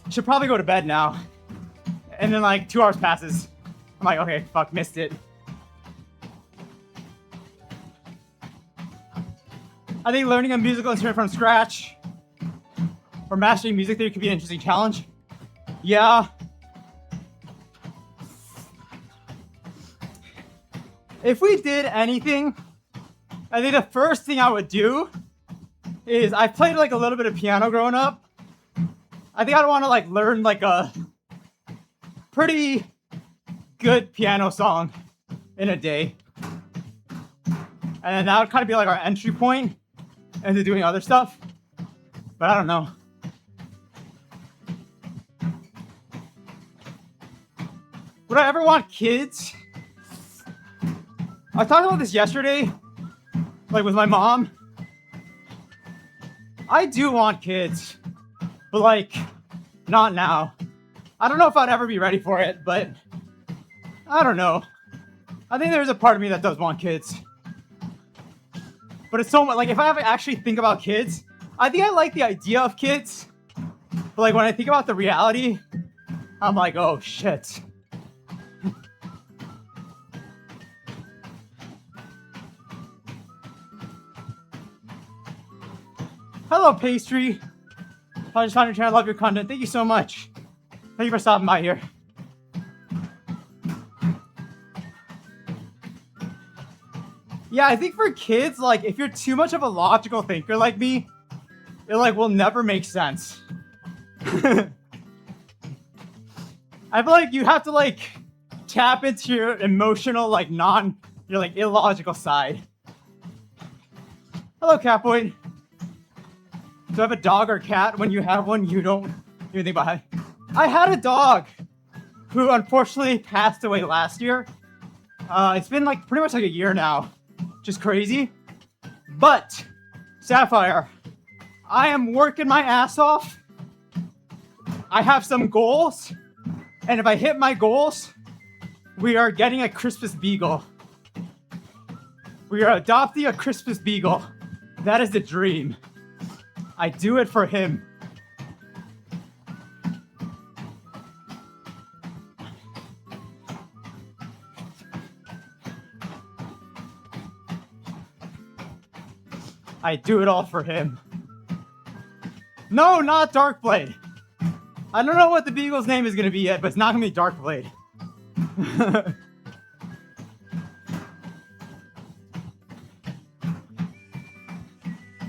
should probably go to bed now. And then like 2 hours passes. I'm like, okay, fuck, missed it. I think learning a musical instrument from scratch or mastering music theory could be an interesting challenge. Yeah. If we did anything, I think the first thing I would do is I played like a little bit of piano growing up. I think I'd want to like learn like a pretty good piano song in a day. And then that would kind of be like our entry point into doing other stuff. But I don't know. Would I ever want kids? I talked about this yesterday, like with my mom. I do want kids, but like, not now. I don't know if I'd ever be ready for it, but I don't know. I think there's a part of me that does want kids. But it's so much, like if I ever actually think about kids, I think I like the idea of kids. But like when I think about the reality, I'm like, oh shit. Hello, Pastry. I just found your channel. Love your content. Thank you so much. Thank you for stopping by here. Yeah, I think for kids, like, if you're too much of a logical thinker like me, it, like, will never make sense. I feel like you have to, like, tap into your emotional, like, your, like, illogical side. Hello, Catboy. Do you have a dog or cat? When you have one, you don't even think about it. I had a dog who unfortunately passed away last year. It's been like pretty much like a year now. Just crazy. But, Sapphire, I am working my ass off. I have some goals. And if I hit my goals, we are getting a Christmas beagle. We are adopting a Christmas beagle. That is the dream. I do it for him. I do it all for him. No, not Darkblade. I don't know what the beagle's name is going to be yet, but it's not going to be Darkblade.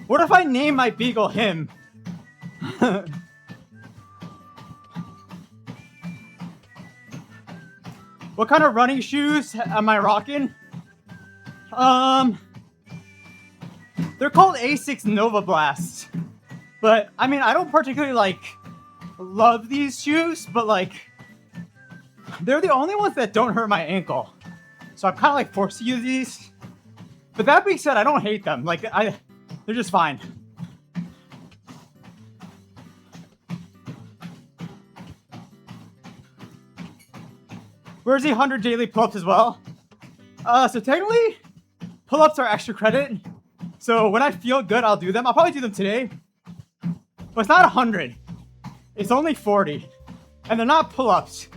What if I name my beagle him? What kind of running shoes am I rocking? They're called Asics Nova Blasts. But I mean, I don't particularly like love these shoes, but like they're the only ones that don't hurt my ankle. So I'm kind of like forced to use these. But that being said, I don't hate them. Like they're just fine. Where's the 100 daily pull-ups as well? So technically, pull-ups are extra credit. So when I feel good, I'll do them. I'll probably do them today. But it's not 100. It's only 40. And they're not pull-ups.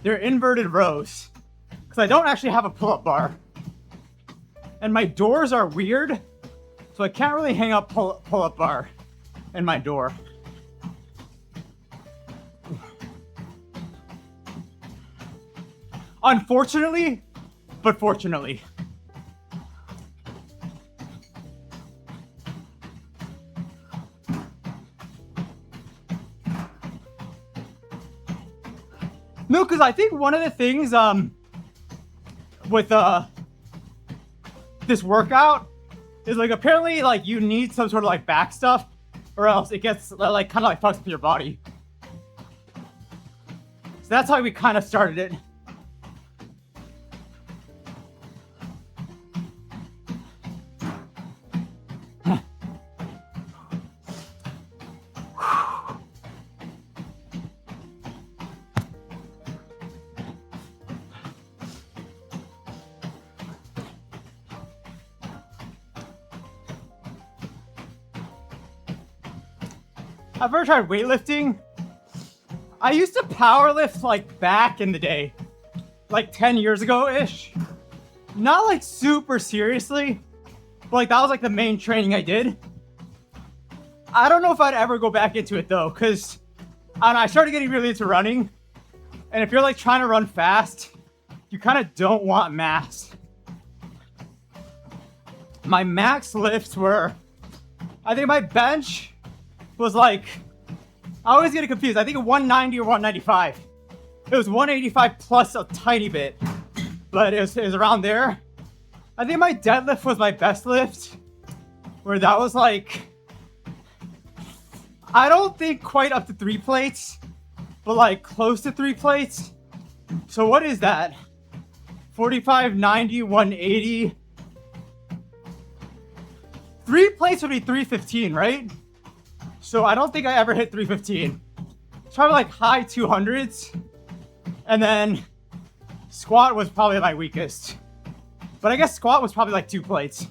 They're inverted rows. Because I don't actually have a pull-up bar. And my doors are weird. So I can't really hang up pull-up bar in my door. Unfortunately, but fortunately. No, because I think one of the things with this workout is like apparently like you need some sort of like back stuff or else it gets like kind of like fucks with your body. So that's how we kind of started it. I've ever tried weightlifting. I used to power lift like back in the day, like 10 years ago-ish. Not like super seriously, but like that was like the main training I did. I don't know if I'd ever go back into it though, because I started getting really into running. And if you're like trying to run fast, you kind of don't want mass. My max lifts were, I think my bench was like, I always get it confused. I think 190 or 195. It was 185 plus a tiny bit, but it was around there. I think my deadlift was my best lift, where that was like, I don't think quite up to 3 plates, but like close to 3 plates. So what is that? 45, 90, 180. 3 plates would be 315, right? So I don't think I ever hit 315. It's probably like high 200s. And then squat was probably my weakest. But I guess squat was probably like 2 plates.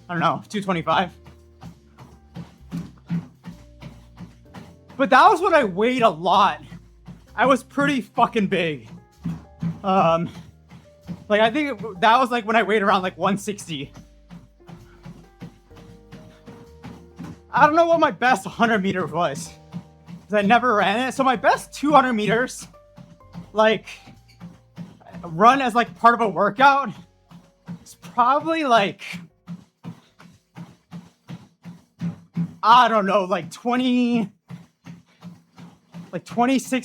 I don't know, 225. But that was when I weighed a lot. I was pretty fucking big. Like I think that was like when I weighed around like 160. I don't know what my best 100 meters was, because I never ran it. So my best 200 meters, like run as like part of a workout, it's probably like, I don't know, like 26,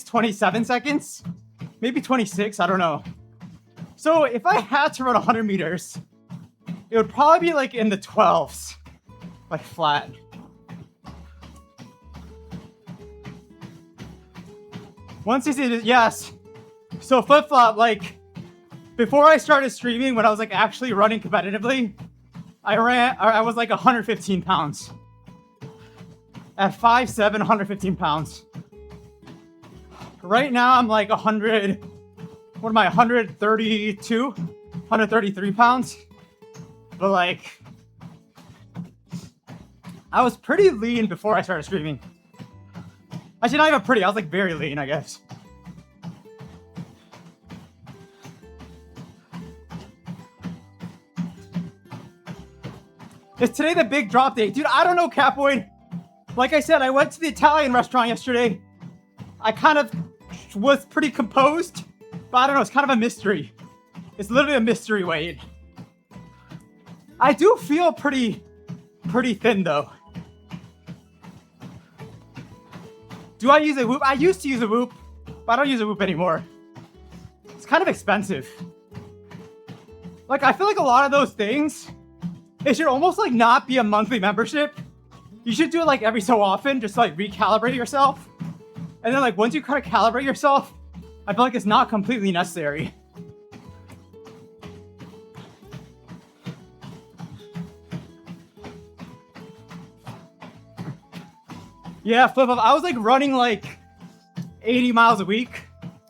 27 seconds, maybe 26, I don't know. So if I had to run 100 meters, it would probably be like in the 12s, like flat. Once you see this, yes. So flip-flop, like, before I started streaming, when I was like actually running competitively, I was like 115 pounds. At 5'7", 115 pounds. Right now, I'm like 100, what am I, 132? 133 pounds? But like, I was pretty lean before I started streaming. Actually, not even pretty. I was like very lean, I guess. Is today the big drop day? Dude, I don't know, Capoid. Like I said, I went to the Italian restaurant yesterday. I kind of was pretty composed, but I don't know. It's kind of a mystery. It's literally a mystery weight. I do feel pretty thin though. Do I use a Whoop? I used to use a Whoop, but I don't use a Whoop anymore. It's kind of expensive. Like, I feel like a lot of those things, it should almost like not be a monthly membership. you should do it like every so often, just to, like recalibrate yourself. And then like once you kind of calibrate yourself, I feel like it's not completely necessary. Yeah, flip up. I was like running like 80 miles a week.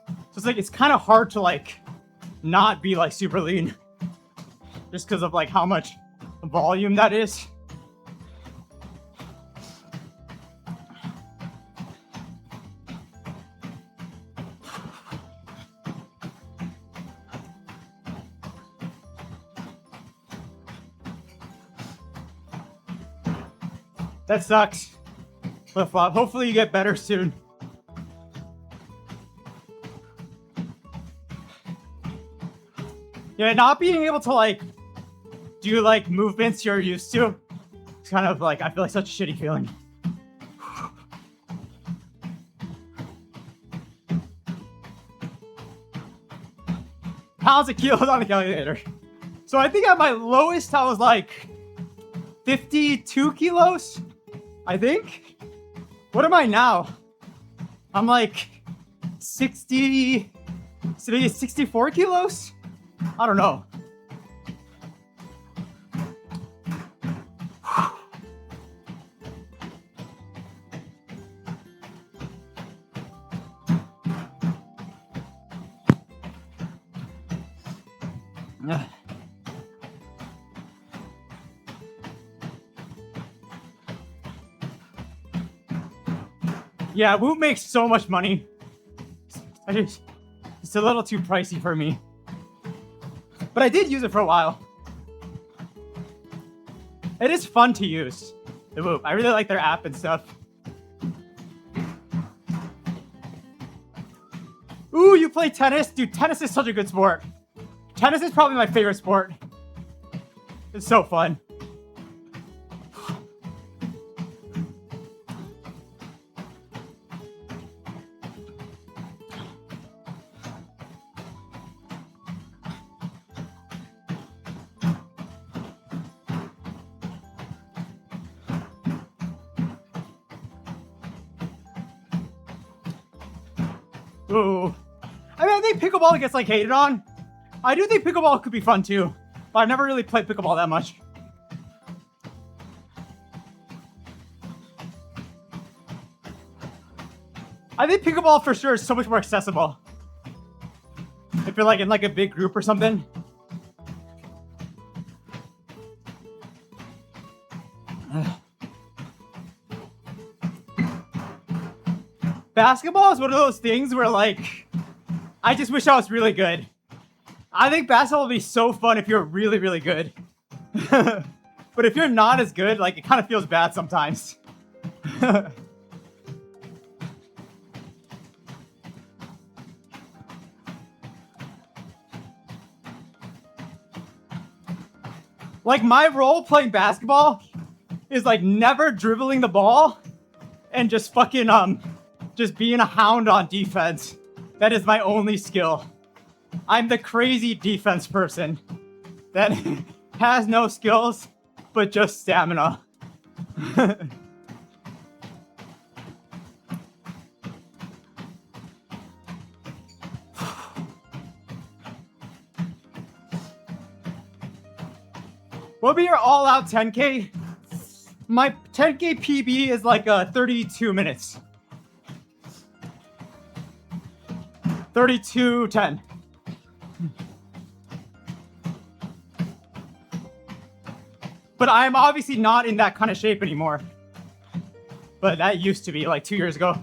So it's like it's kind of hard to like not be like super lean. Just because of like how much volume that is. That sucks. Flip flop. Hopefully you get better soon. Yeah, not being able to like do like movements you're used to, it's kind of like I feel like such a shitty feeling. Pounds of kilos on the calculator. So I think at my lowest I was like 52 kilos, I think. What am I now? I'm like 60, maybe 64 kilos? I don't know. Yeah, Whoop makes so much money. It's a little too pricey for me. But I did use it for a while. It is fun to use, the Whoop. I really like their app and stuff. Ooh, you play tennis? Dude, tennis is such a good sport. Tennis is probably my favorite sport. It's so fun. Ooh. I mean, I think pickleball gets like hated on. I do think pickleball could be fun too, but I've never really played pickleball that much. I think pickleball for sure is so much more accessible. If you're like in like a big group or something. Basketball is one of those things where like, I just wish I was really good. I think basketball would be so fun if you're really, really good. But if you're not as good, like it kind of feels bad sometimes. Like my role playing basketball is like never dribbling the ball and just fucking just being a hound on defense. That is my only skill. I'm the crazy defense person that has no skills but just stamina. What would be your all-out 10K? My 10K PB is like 32 minutes. 32:10. But I'm obviously not in that kind of shape anymore. But that used to be like 2 years ago.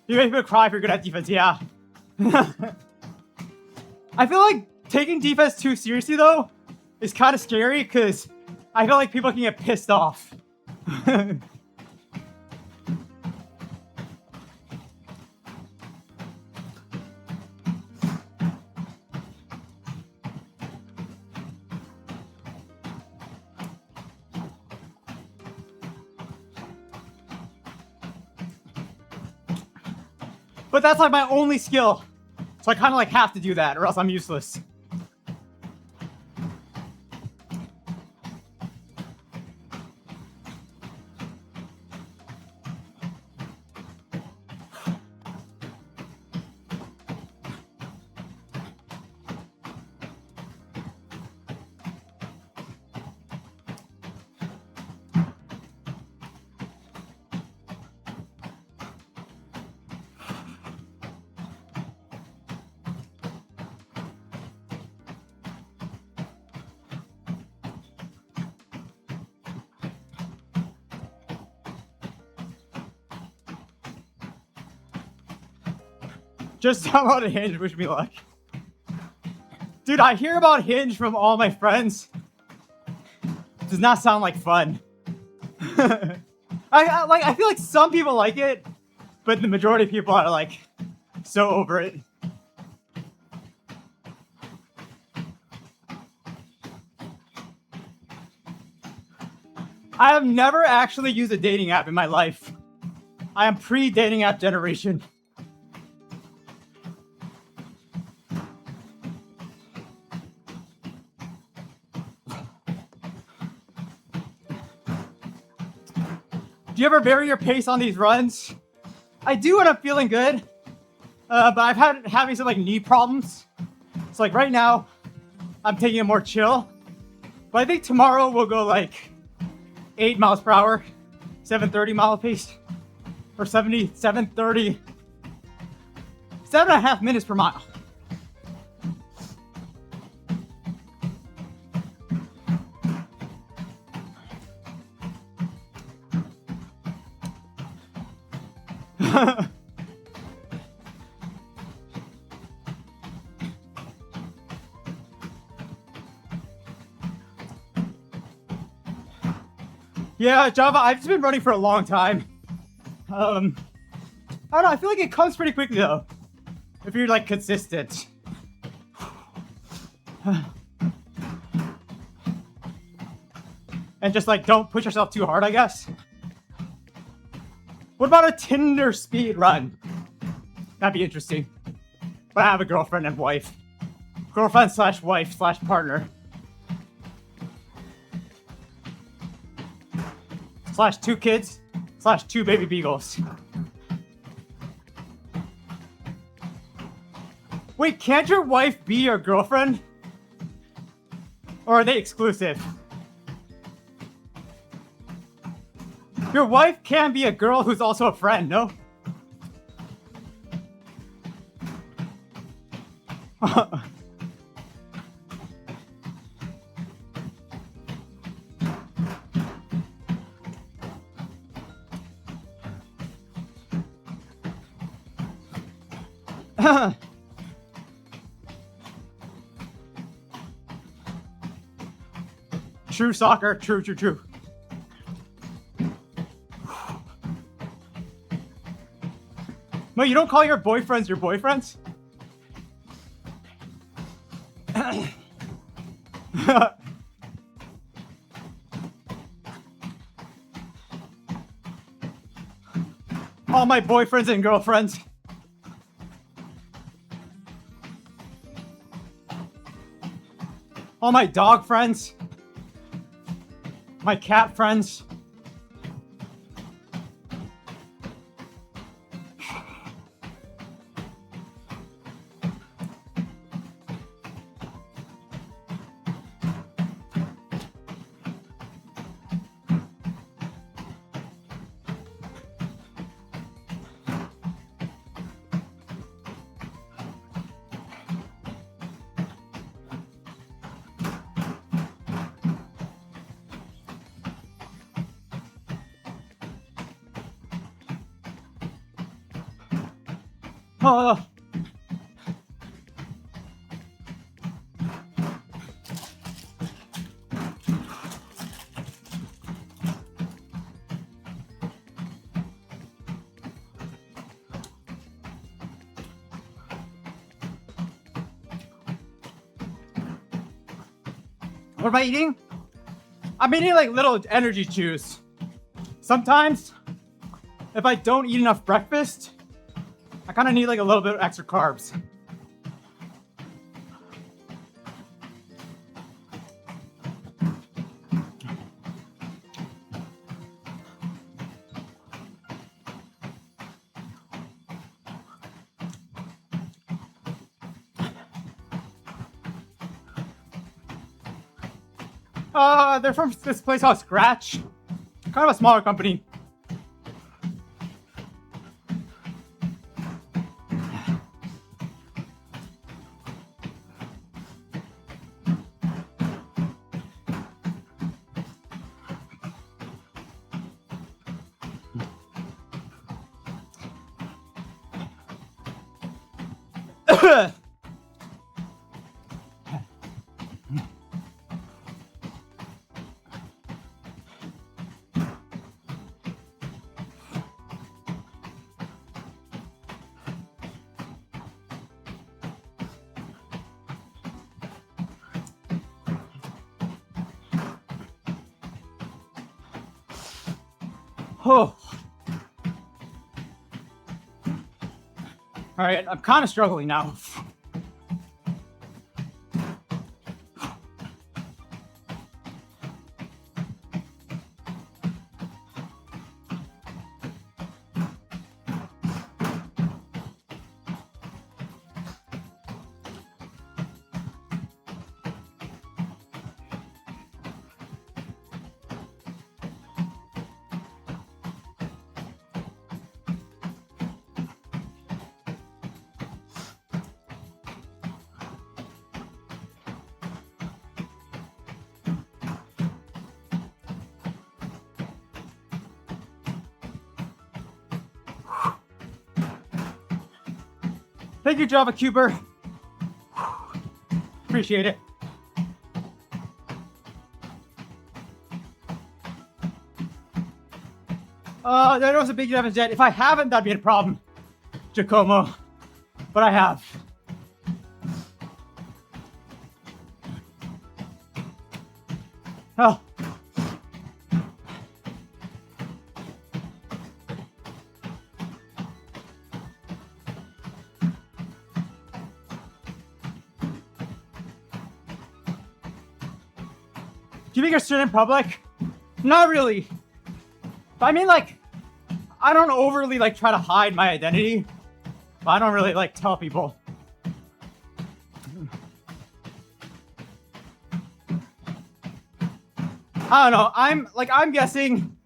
You make me cry if you're good at defense, yeah. I feel like taking defense too seriously, though, is kind of scary, because I feel like people can get pissed off. But that's like my only skill. So I kind of like have to do that or else I'm useless. Just downloaded Hinge, wish me luck. Dude, I hear about Hinge from all my friends. Does not sound like fun. I feel like some people like it, but the majority of people are like so over it. I have never actually used a dating app in my life. I am pre-dating app generation. Do you ever vary your pace on these runs? I do when I'm feeling good, but I've had having some like knee problems. So like right now, I'm taking it more chill. But I think tomorrow we'll go like 8 miles per hour, 730 mile pace, or 70, 730, 7.5 minutes per mile. Yeah, Java, I've just been running for a long time. I don't know, I feel like it comes pretty quickly though, if you're like consistent. And just like don't push yourself too hard, I guess. What about a Tinder speed run? That'd be interesting. But I have a girlfriend and wife. Girlfriend slash wife slash partner. Slash 2 kids slash 2 baby beagles. Wait, can't your wife be your girlfriend? Or are they exclusive? Your wife can be a girl who's also a friend, no? True soccer, true. No, you don't call your boyfriends your boyfriends? All my boyfriends and girlfriends. All my dog friends. My cat friends. Oh. What am I eating? I'm eating like little energy chews. Sometimes, if I don't eat enough breakfast, I kind of need like a little bit of extra carbs. They're from this place called Scratch. Kind of a smaller company. Oh. All right, I'm kind of struggling now. Thank you, Java Cuber. Appreciate it. That was a big Evans Jet. If I haven't, that'd be a problem, Giacomo. But I have. Oh. Do you think you're student in public? Not really. But I mean, like, I don't overly like try to hide my identity. But I don't really like tell people. I don't know. I'm guessing,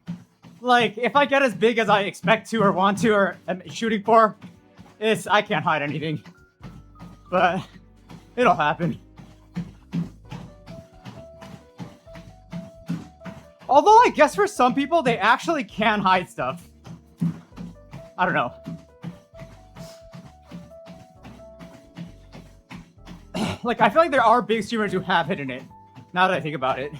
like, if I get as big as I expect to or want to or am shooting for, I can't hide anything. But it'll happen. Although I guess for some people, they actually can hide stuff. I don't know. Like, I feel like there are big streamers who have hidden it, now that I think about it.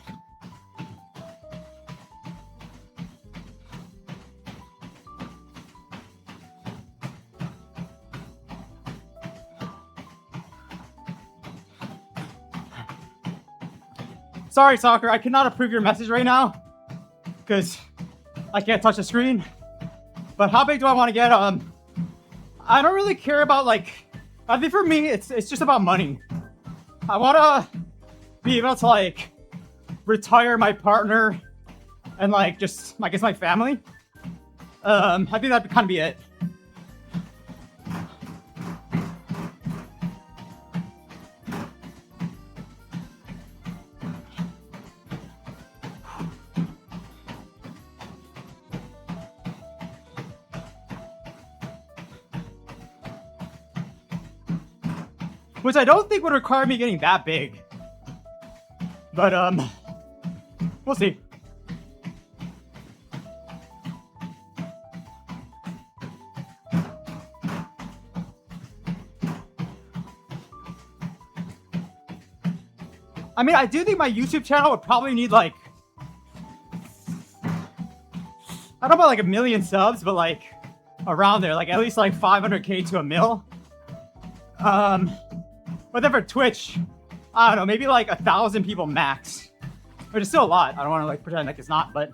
Sorry, Soccer, I cannot approve your message right now because I can't touch the screen. But how big do I want to get? I don't really care about, like, I think for me, it's just about money. I want to be able to, like, retire my partner and, like, just, I guess, my family. I think that'd kind of be it. Which I don't think would require me getting that big. But, we'll see. I mean, I do think my YouTube channel would probably need, like, I don't know about, like, 1 million subs, but, like, around there. Like, at least, like, 500K to 1 mil. But then for Twitch, I don't know, maybe like 1,000 people max. Which is still a lot. I don't want to like pretend like it's not, but.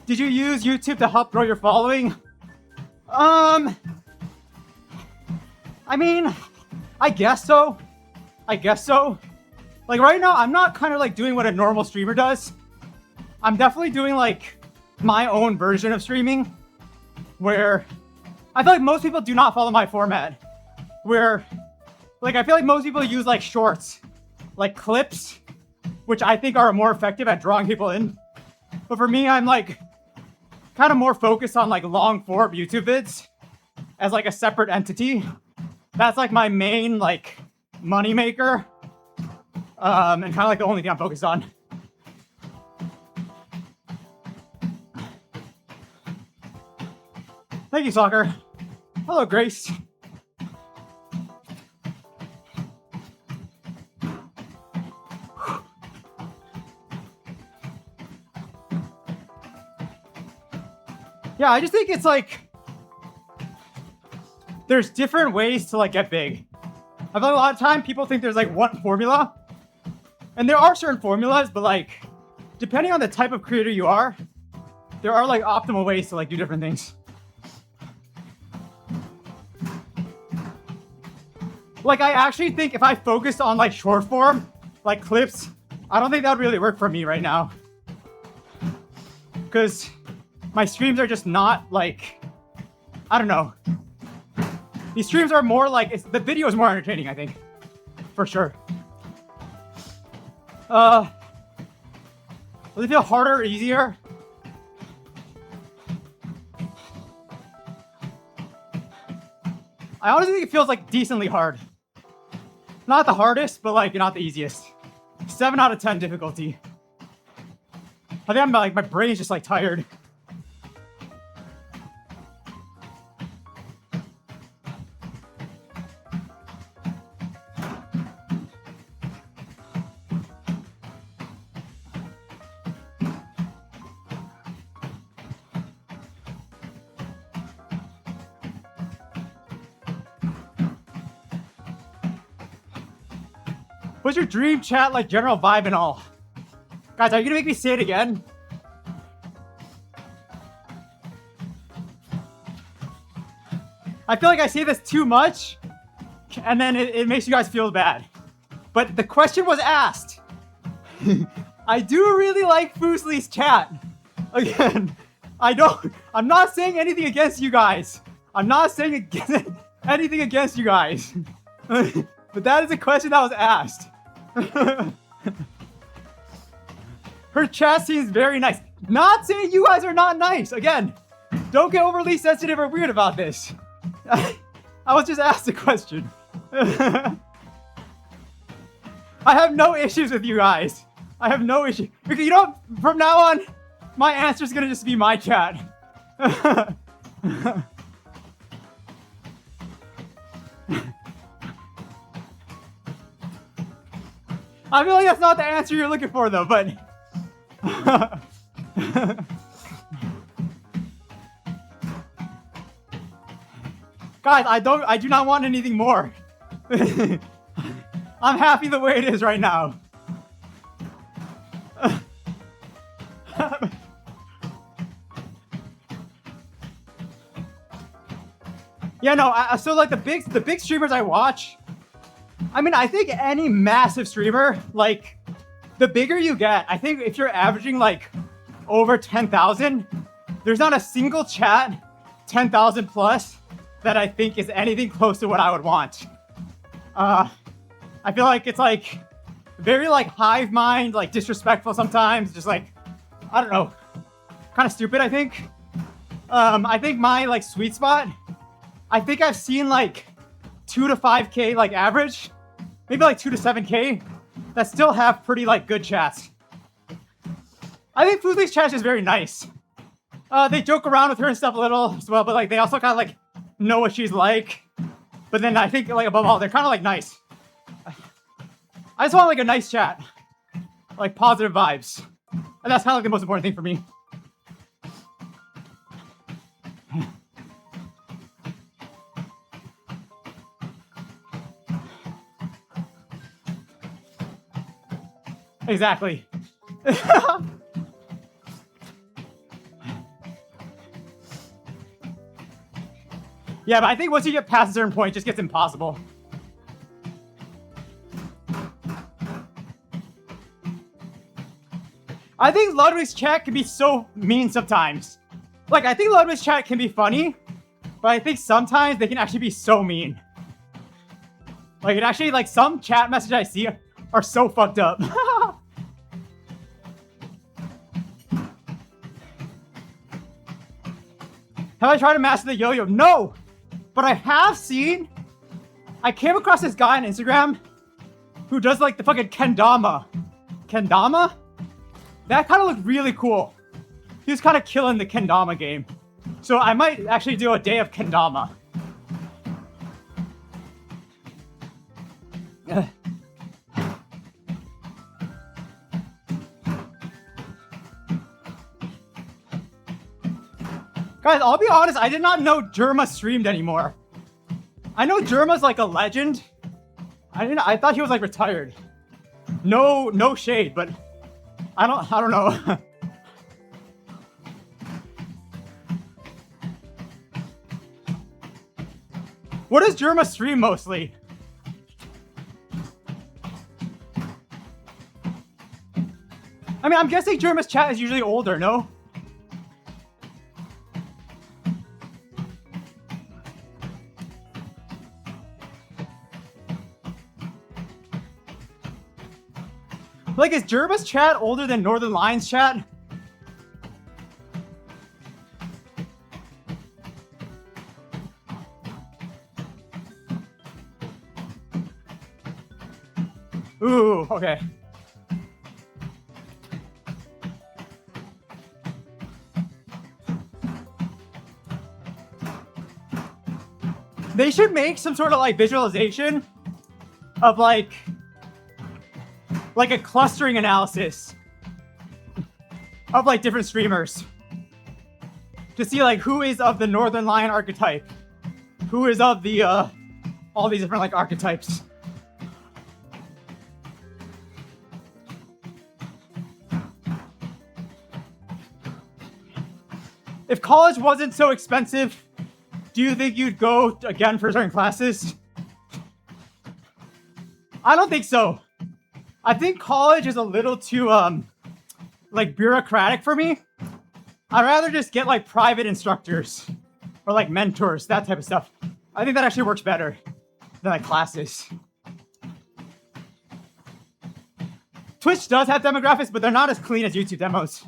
Did you use YouTube to help grow your following? I mean, I guess so. I guess so. Like right now, I'm not kind of like doing what a normal streamer does. I'm definitely doing like my own version of streaming where I feel like most people do not follow my format. Where like I feel like most people use like shorts, like clips, which I think are more effective at drawing people in. But for me, I'm like kind of more focused on like long form YouTube vids as like a separate entity. That's like my main like money maker. And kind of like the only thing I'm focused on. Thank you, Soccer. Hello, Grace. Yeah, I just think it's like there's different ways to like get big. I feel like a lot of time people think there's like one formula, and there are certain formulas, but like depending on the type of creator you are, there are like optimal ways to like do different things. Like I actually think if I focused on like short form, like clips, I don't think that would really work for me right now. Because my streams are just not like, I don't know. These streams are more like, the video is more entertaining, I think. For sure. Does it feel harder or easier? I honestly think it feels like decently hard. Not the hardest, but like not the easiest. 7 out of 10 difficulty. I think I'm like, my brain is just like tired. What's your dream chat like, general vibe and all? Guys, are you gonna make me say it again? I feel like I say this too much, and then it makes you guys feel bad. But the question was asked. I do really like Foosly's chat. Again, I'm not saying anything against you guys. I'm not saying anything against you guys. But that is a question that was asked. Her chat seems very nice. Not saying you guys are not nice. Again, don't get overly sensitive or weird about this. I was just asked a question. I have no issues with you guys. I have no issue. Because you know, from now on, my answer is gonna just be my chat. I feel like that's not the answer you're looking for, though, but... Guys, I do not want anything more. I'm happy the way it is right now. Yeah, no, so like the big streamers I watch, I mean, I think any massive streamer, like, the bigger you get, I think if you're averaging, like, over 10,000, there's not a single chat 10,000 plus that I think is anything close to what I would want. I feel like it's, like, very, like, hive mind, like, disrespectful sometimes, just, like, I don't know, kind of stupid, I think. I think my, like, sweet spot, I think I've seen, like, 2 to 5K, like, average, maybe like 2 to 7K, that still have pretty, like, good chats. I think Foosly's chat is very nice. They joke around with her and stuff a little as well, but, like, they also kind of, like, know what she's like. But then I think, like, above all, they're kind of, like, nice. I just want, like, a nice chat. Like, positive vibes. And that's kind of, like, the most important thing for me. Exactly. Yeah, but I think once you get past a certain point, it just gets impossible. I think Ludwig's chat can be so mean sometimes. Like, I think Ludwig's chat can be funny, but I think sometimes they can actually be so mean. Like, it actually, like, some chat messages I see are so fucked up. Have I tried to master the yo-yo? No! But I have seen... I came across this guy on Instagram who does, like, the fucking kendama. Kendama? That kind of looked really cool. He was kind of killing the kendama game. So I might actually do a day of kendama. Guys, I'll be honest, I did not know Jerma streamed anymore. I know Jerma's like a legend. I thought he was like retired. No shade, but I don't know. What does Jerma stream mostly? I mean, I'm guessing Jerma's chat is usually older, no? Like, is Jerma's chat older than Northern Lions chat? Ooh, okay. They should make some sort of like visualization of like a clustering analysis of like different streamers to see like who is of the Northern Lion archetype, who is of the all these different like archetypes. If college wasn't so expensive, do you think you'd go again for certain classes? I don't think so. I think college is a little too like bureaucratic for me. I'd rather just get like private instructors or like mentors, that type of stuff. I think that actually works better than like classes. Twitch does have demographics, but they're not as clean as YouTube demos.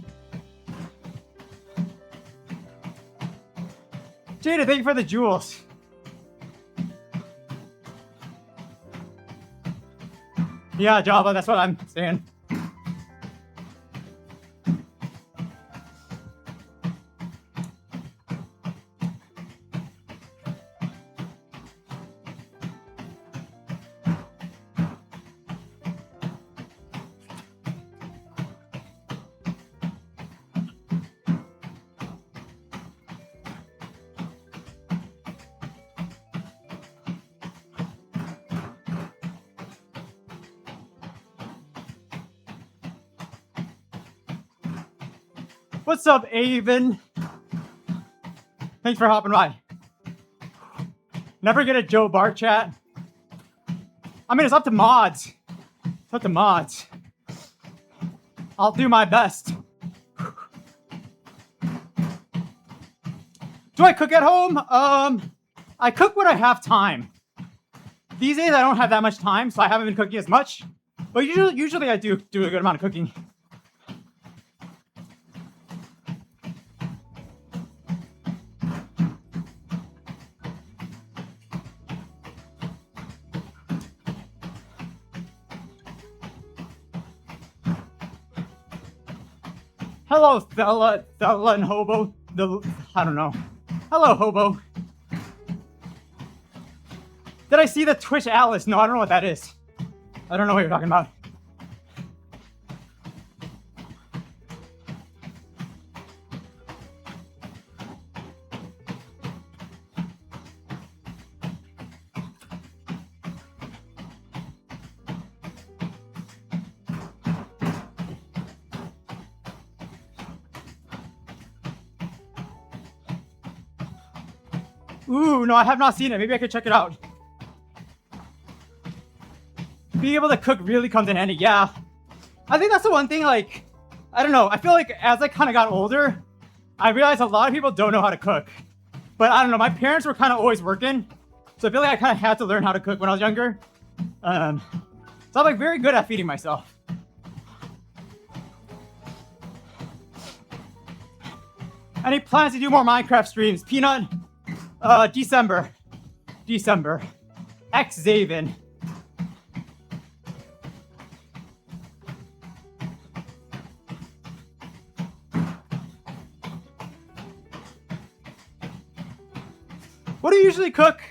Jada, thank you for the jewels. Yeah, Java, that's what I'm saying. What's up, Avon? Thanks for hopping by. Never get a Joe Bart chat. I mean, it's up to mods. It's up to mods. I'll do my best. Do I cook at home? I cook when I have time. These days, I don't have that much time, so I haven't been cooking as much. But usually I do a good amount of cooking. Hello, Thella and Hobo. I don't know. Hello, Hobo. Did I see the Twitch Atlas? No, I don't know what that is. I don't know what you're talking about. Ooh, no, I have not seen it. Maybe I could check it out. Being able to cook really comes in handy. Yeah. I think that's the one thing, like, I don't know. I feel like as I kind of got older, I realized a lot of people don't know how to cook. But I don't know. My parents were kind of always working. So I feel like I kind of had to learn how to cook when I was younger. So I'm like very good at feeding myself. Any plans to do more Minecraft streams? Peanut? December. X-Zaven. What do you usually cook?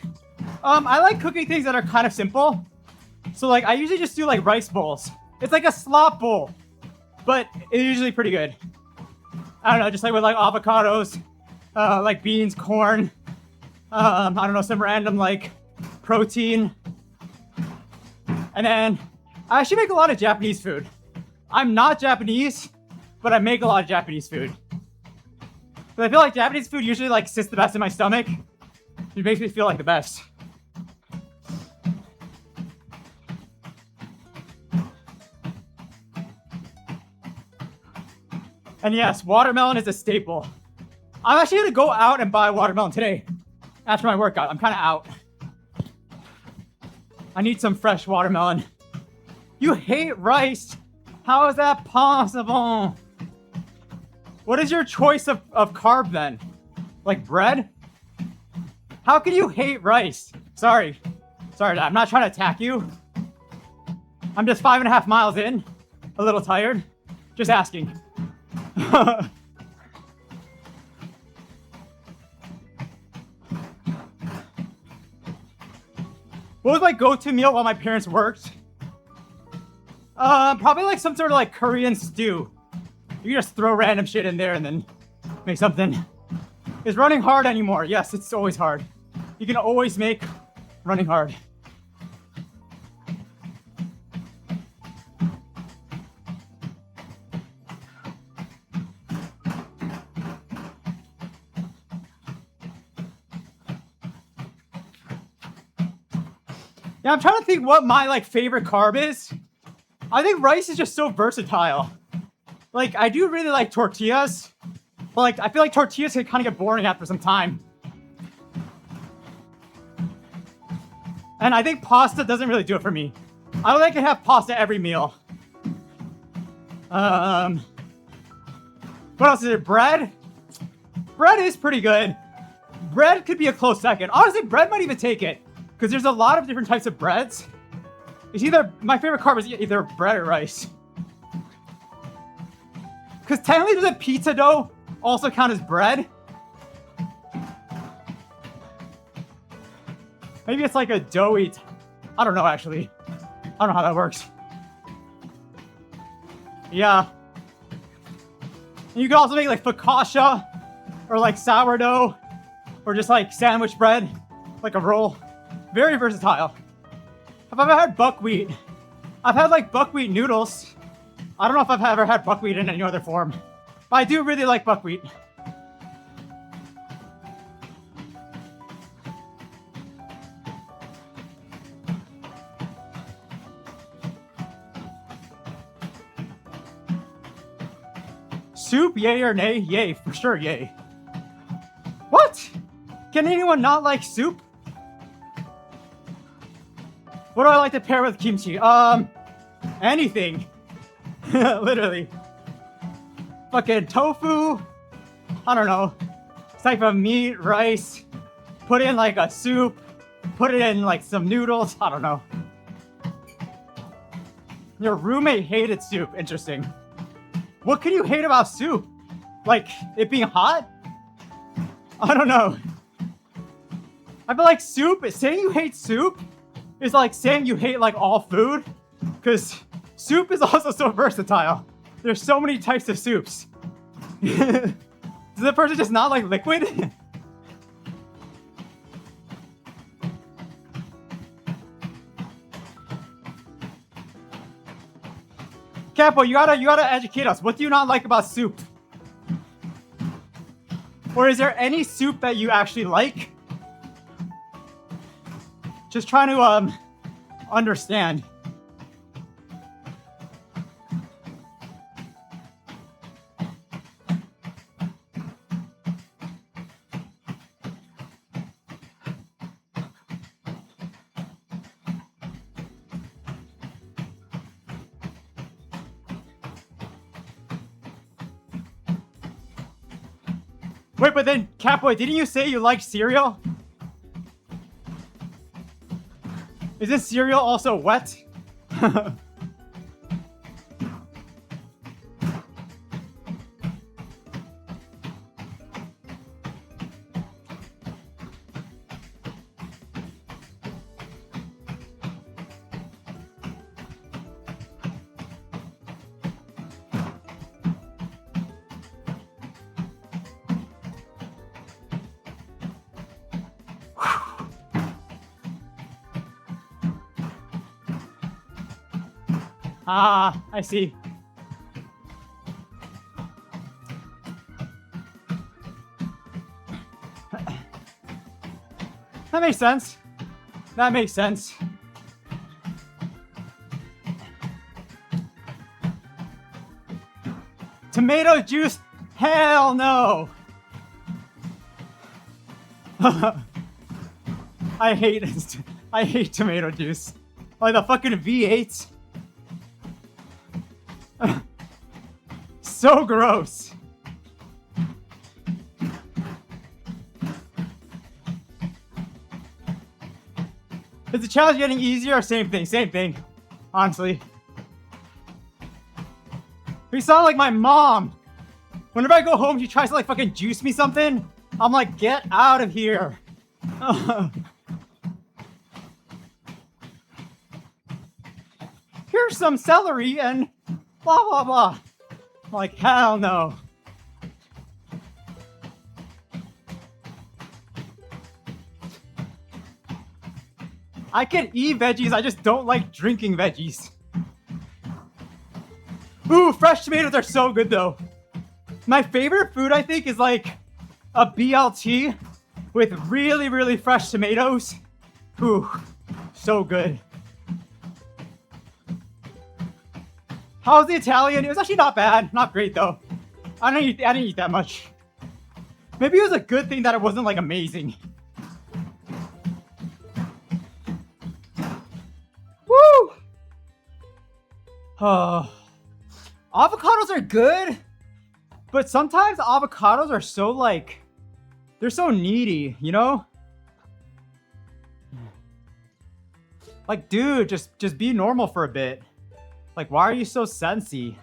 I like cooking things that are kind of simple. So like I usually just do like rice bowls. It's like a slop bowl, but it's usually pretty good. I don't know, just like with like avocados, like beans, corn, I don't know, some random like protein. And then I actually make a lot of Japanese food. I'm not Japanese, but I make a lot of Japanese food. But I feel like Japanese food usually like sits the best in my stomach. It makes me feel like the best. And yes, watermelon is a staple. I'm actually gonna go out and buy watermelon today after my workout. I'm kind of out. I need some fresh watermelon. You hate rice? How is that possible? What is your choice of carb then? Like bread? How can you hate rice? Sorry, I'm not trying to attack you. I'm just 5.5 miles in, a little tired. Just asking. What was my go-to meal while my parents worked? Probably like some sort of like Korean stew. You just throw random shit in there and then make something. Is running hard anymore? Yes, it's always hard. You can always make running hard. Yeah, I'm trying to think what my like favorite carb is. I think rice is just so versatile. Like I do really like tortillas, but like I feel like tortillas can kind of get boring after some time. And I think pasta doesn't really do it for me. I would like to have pasta every meal. What else is it? Bread? Bread is pretty good. Bread could be a close second. Honestly, bread might even take it. Because there's a lot of different types of breads. It's either, my favorite carb is either bread or rice. Because technically does a pizza dough also count as bread? Maybe it's like a doughy, I don't know actually. I don't know how that works. Yeah. And you can also make like focaccia or like sourdough or just like sandwich bread, like a roll. Very versatile. Have I ever had buckwheat? I've had like buckwheat noodles. I don't know if I've ever had buckwheat in any other form. But I do really like buckwheat. Soup, yay or nay? Yay, for sure, yay. What? Can anyone not like soup? What do I like to pair with kimchi? Anything. Literally. Fucking tofu. I don't know. Type of meat, rice. Put in like a soup. Put it in like some noodles. I don't know. Your roommate hated soup. Interesting. What can you hate about soup? Like it being hot? I don't know. I feel like soup, saying you hate soup is like saying you hate like all food, because soup is also so versatile. There's so many types of soups. Does the person just not like liquid? Capo, you gotta educate us. What do you not like about soup? Or is there any soup that you actually like? Just trying to understand. Wait, but then, Catboy, didn't you say you like cereal? Is this cereal also wet? Ah, I see. That makes sense. That makes sense. Tomato juice? Hell no! I hate tomato juice. Like the fucking V8. So gross. Is the challenge getting easier or same thing? Same thing. Honestly. You sound like my mom. Whenever I go home, she tries to like fucking juice me something. I'm like, get out of here. Here's some celery and blah blah blah. I'm like, hell no. I can eat veggies, I just don't like drinking veggies. Ooh, fresh tomatoes are so good though. My favorite food, I think, is like a BLT with really, really fresh tomatoes. Ooh, so good. How's the Italian? It was actually not bad. Not great though. I didn't eat that much. Maybe it was a good thing that it wasn't like amazing. Woo! Avocados are good, but sometimes avocados are so like, they're so needy, you know? Like, dude, just be normal for a bit. Like, why are you so sensy?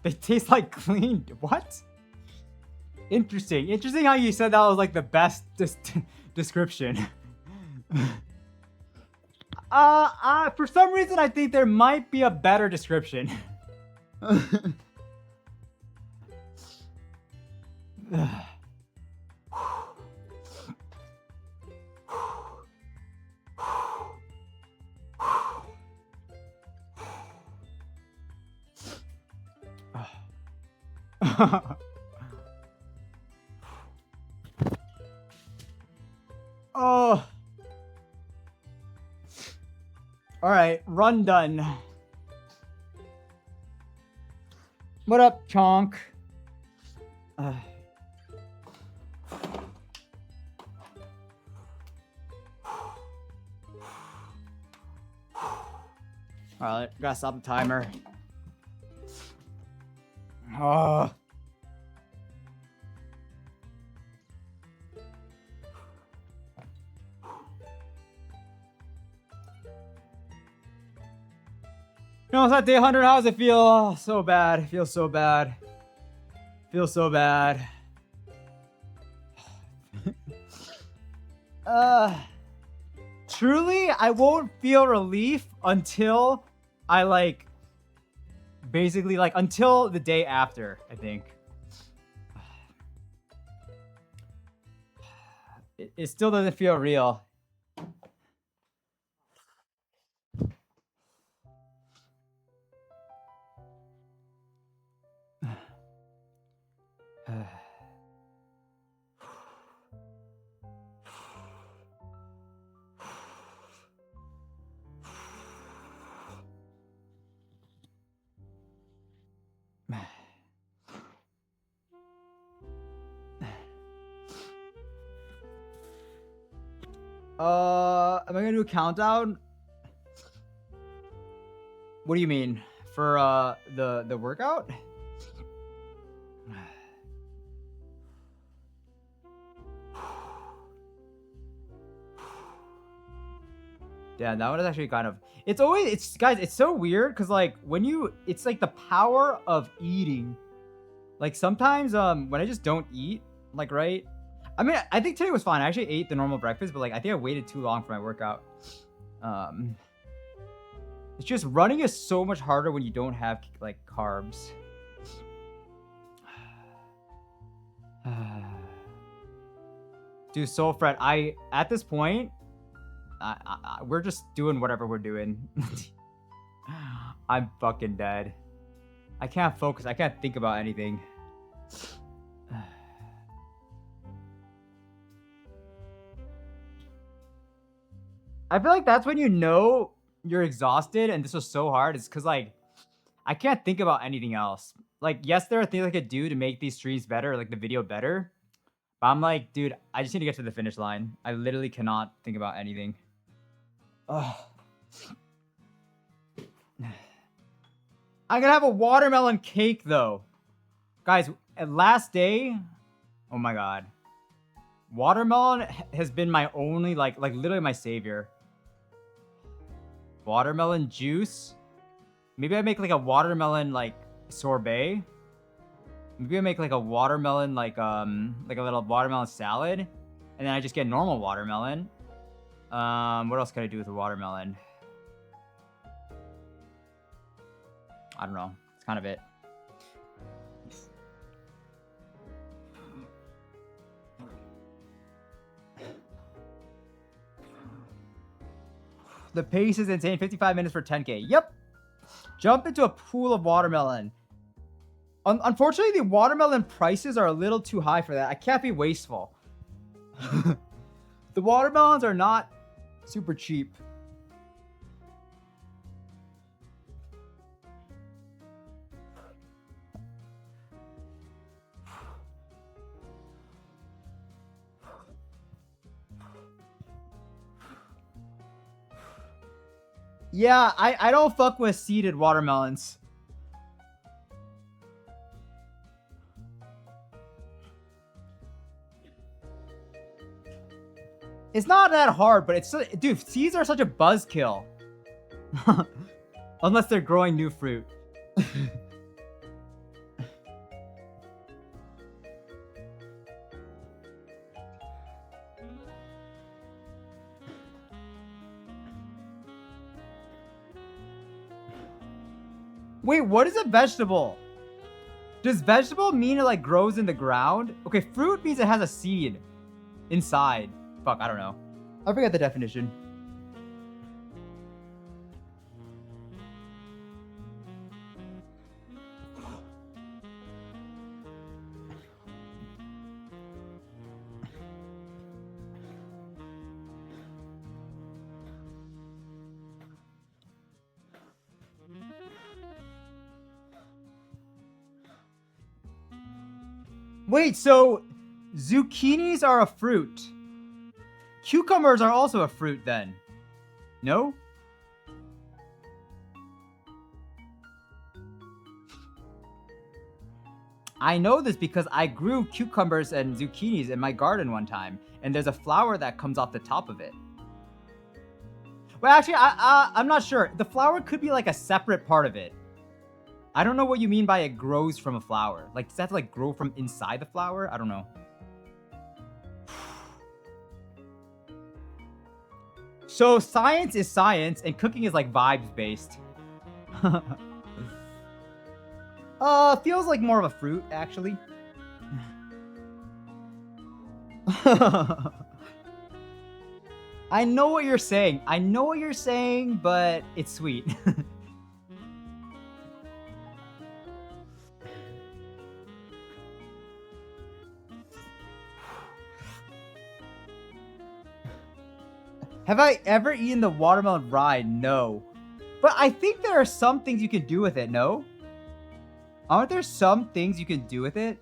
They taste like clean. What? Interesting. Interesting how you said that was like the best description. For some reason, I think there might be a better description. Oh. All right, run done. What up, Chonk? All right, gotta stop the timer. Oh. You know, it's at day 100. How does it feel? Oh, so bad. It feels so bad. Feels so bad. Truly, I won't feel relief until I like, basically like until the day after, I think. It still doesn't feel real. Am I gonna do a countdown? What do you mean? For the workout? Yeah, that one is actually kind of it's guys, it's so weird because like when you it's like the power of eating. Like sometimes when I just don't eat, like right? I mean, I think today was fine. I actually ate the normal breakfast, but like I think I waited too long for my workout. Um it's just running is so much harder when you don't have like carbs. Dude, Soul Fred, I at this point, we're just doing whatever we're doing. I'm fucking dead. I can't focus. I can't think about anything. I feel like that's when you know you're exhausted and this was so hard. It's because like I can't think about anything else. Like, yes, there are things I could do to make these streams better, like the video better. But I'm like, dude, I just need to get to the finish line. I literally cannot think about anything. Ugh. I'm gonna have a watermelon cake though. Guys, last day, oh my god. Watermelon has been my only, like literally my savior. Watermelon juice. Maybe I make like a watermelon like sorbet. Maybe I make like a watermelon like a little watermelon salad. And then I just get normal watermelon. What else can I do with a watermelon? I don't know. It's kind of it. The pace is insane. 55 minutes for 10K. Yep. Jump into a pool of watermelon. Unfortunately, the watermelon prices are a little too high for that. I can't be wasteful. The watermelons are not super cheap. Yeah, I don't fuck with seeded watermelons. It's not that hard, but it's dude, seeds are such a buzzkill. Unless they're growing new fruit. Wait, what is a vegetable? Does vegetable mean it like grows in the ground? Okay, fruit means it has a seed inside. Fuck, I don't know. I forget the definition. Wait, so zucchinis are a fruit. Cucumbers are also a fruit then. No? I know this because I grew cucumbers and zucchinis in my garden one time, and there's a flower that comes off the top of it. Well, actually, I'm not sure. The flower could be like a separate part of it. I don't know what you mean by it grows from a flower. Like, does that have to like grow from inside the flower? I don't know. So science is science and cooking is like vibes based. Feels like more of a fruit actually. I know what you're saying. I know what you're saying, but it's sweet. Have I ever eaten the watermelon rind? No. But I think there are some things you can do with it, no? Aren't there some things you can do with it?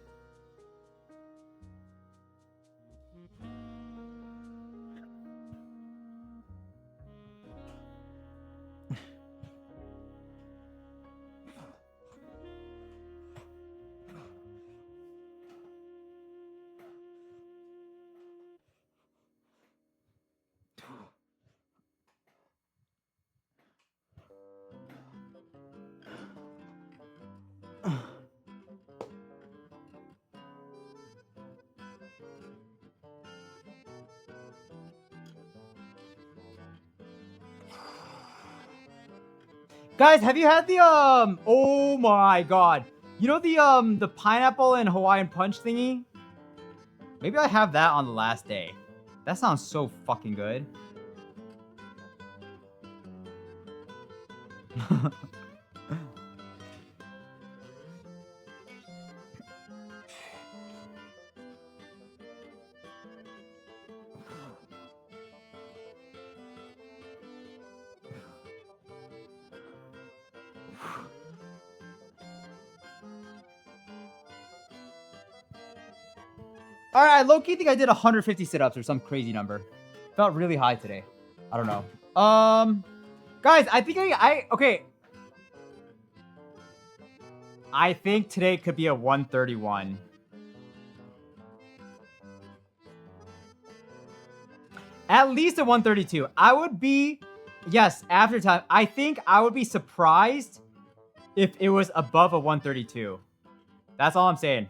Guys, have you had the oh my god. You know the pineapple and Hawaiian punch thingy? Maybe I have that on the last day. That sounds so fucking good. All right, I low-key think I did 150 sit-ups or some crazy number. Felt really high today. I don't know. Guys, I think okay. I think today could be a 131. At least a 132. I would be, yes, after time. I think I would be surprised if it was above a 132. That's all I'm saying.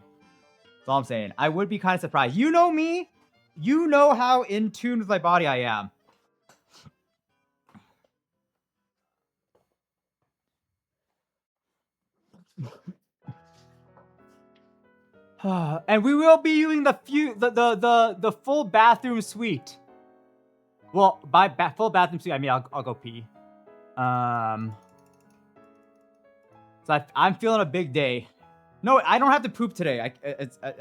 That's all I'm saying. I would be kind of surprised. You know me. You know how in tune with my body I am. And we will be using the full bathroom suite. Well, by full bathroom suite, I mean I'll go pee. So I'm feeling a big day. No, I don't have to poop today. I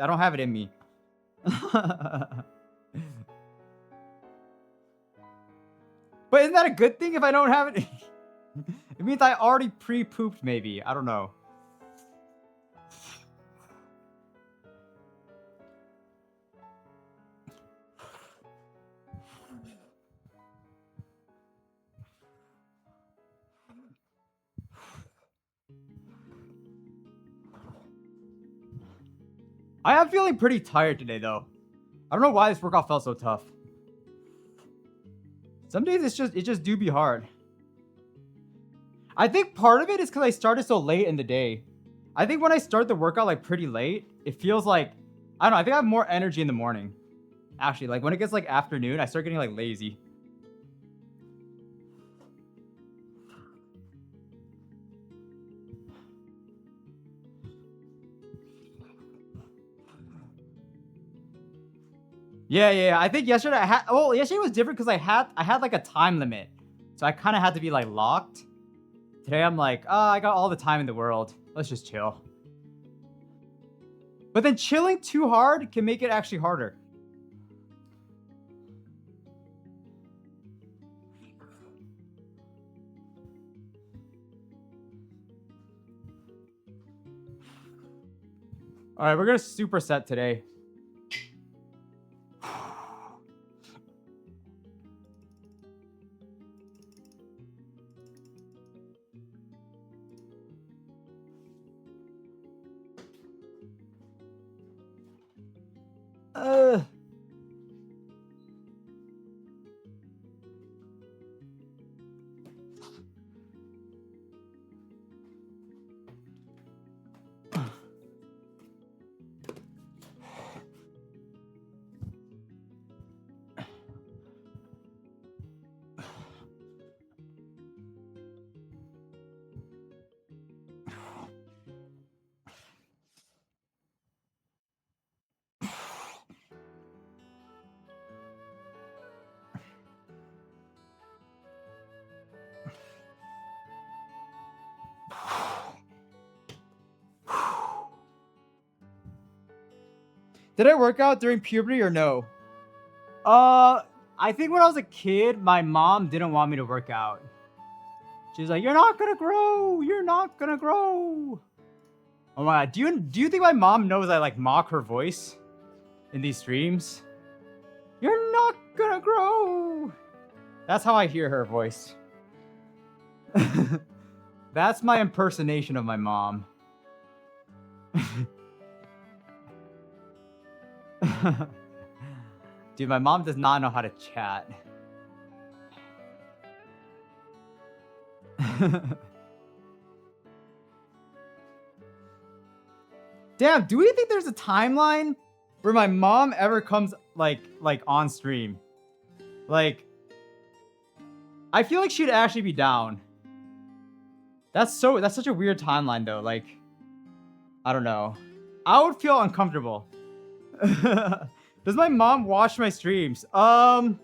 don't have it in me. But isn't that a good thing if I don't have it? It means I already pre-pooped maybe. I don't know. I am feeling pretty tired today though. I don't know why this workout felt so tough. Some days it just do be hard. I think part of it is because I started so late in the day. I think when I start the workout like pretty late, it feels like, I don't know, I think I have more energy in the morning. Actually, like when it gets like afternoon, I start getting like lazy. Yeah. I think yesterday yesterday was different because I had like a time limit. So I kind of had to be like locked. Today I'm like, oh, I got all the time in the world. Let's just chill. But then chilling too hard can make it actually harder. All right, we're gonna superset today. Did I work out during puberty or no? I think when I was a kid, my mom didn't want me to work out. She's like, "You're not gonna grow. You're not gonna grow." Oh my god, do you think my mom knows I like mock her voice in these streams? You're not gonna grow. That's how I hear her voice. That's my impersonation of my mom. Dude, my mom does not know how to chat. Damn, do we think there's a timeline where my mom ever comes like on stream? Like, I feel like she'd actually be down. That's such a weird timeline though. Like, I don't know. I would feel uncomfortable. Does my mom watch my streams? I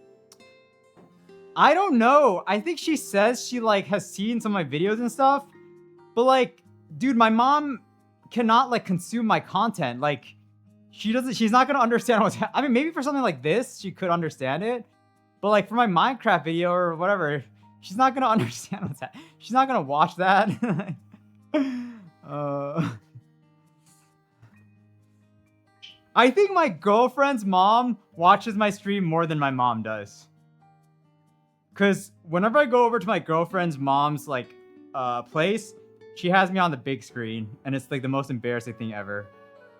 don't know. I think she says she like has seen some of my videos and stuff. But like, dude, my mom cannot like consume my content. Like, she's not gonna understand what's I mean, maybe for something like this, she could understand it. But like for my Minecraft video or whatever, she's not gonna understand what's happening. She's not gonna watch that. I think my girlfriend's mom watches my stream more than my mom does. Cause whenever I go over to my girlfriend's mom's like place, she has me on the big screen, and it's like the most embarrassing thing ever.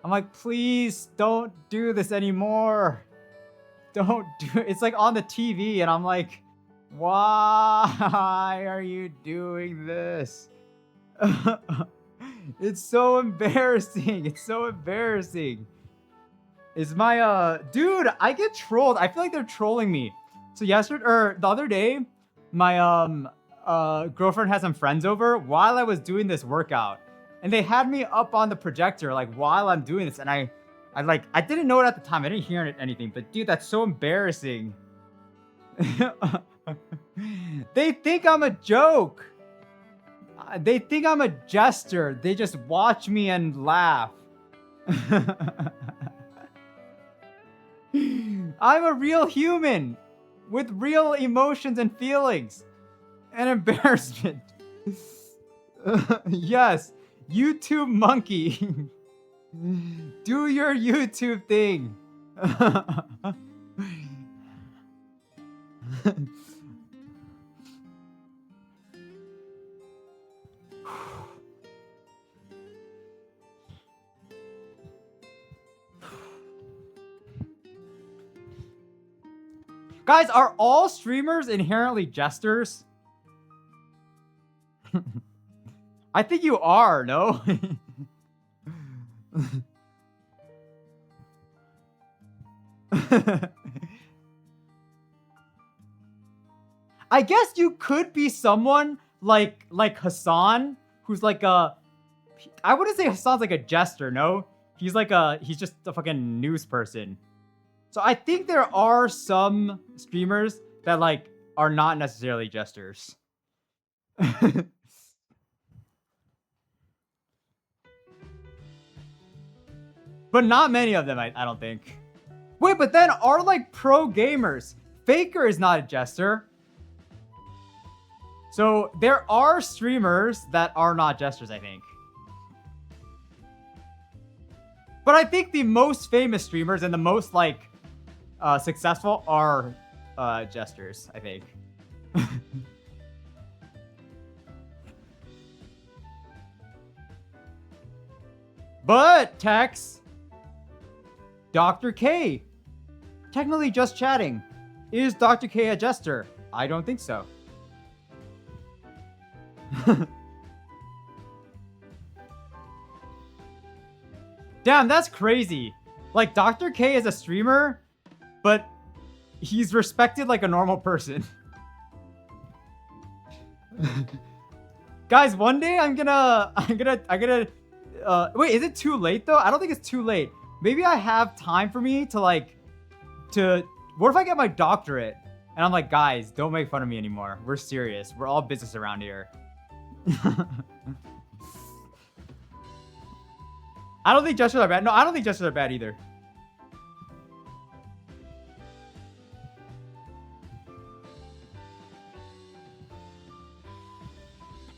I'm like, please don't do this anymore. Don't do it. It's like on the TV, and I'm like, why are you doing this? It's so embarrassing. It's so embarrassing. Is my dude, I get trolled. I feel like they're trolling me. So yesterday or the other day, my girlfriend had some friends over while I was doing this workout. And they had me up on the projector like while I'm doing this, and I didn't know it at the time. I didn't hear anything, but dude, that's so embarrassing. They think I'm a joke. They think I'm a jester. They just watch me and laugh. I'm a real human with real emotions and feelings and embarrassment. Yes, YouTube monkey. Do your YouTube thing. Guys, are all streamers inherently jesters? I think you are, no? I guess you could be someone like Hassan, who's like a... I wouldn't say Hassan's like a jester, no? He's just a fucking news person. So I think there are some streamers that like are not necessarily jesters. But not many of them, I don't think. Wait, but then are like pro gamers. Faker is not a jester. So there are streamers that are not jesters, I think. But I think the most famous streamers and the most like successful are jesters, I think. But Tex, Dr. K, technically just chatting. Is Dr. K a jester? I don't think so. Damn, that's crazy. Like, Dr. K is a streamer, but he's respected like a normal person. Guys, one day I'm gonna wait, is it too late though? I don't think it's too late. Maybe I have time for me to what if I get my doctorate? And I'm like, guys, don't make fun of me anymore. We're serious. We're all business around here. I don't think gestures are bad. No, I don't think gestures are bad either.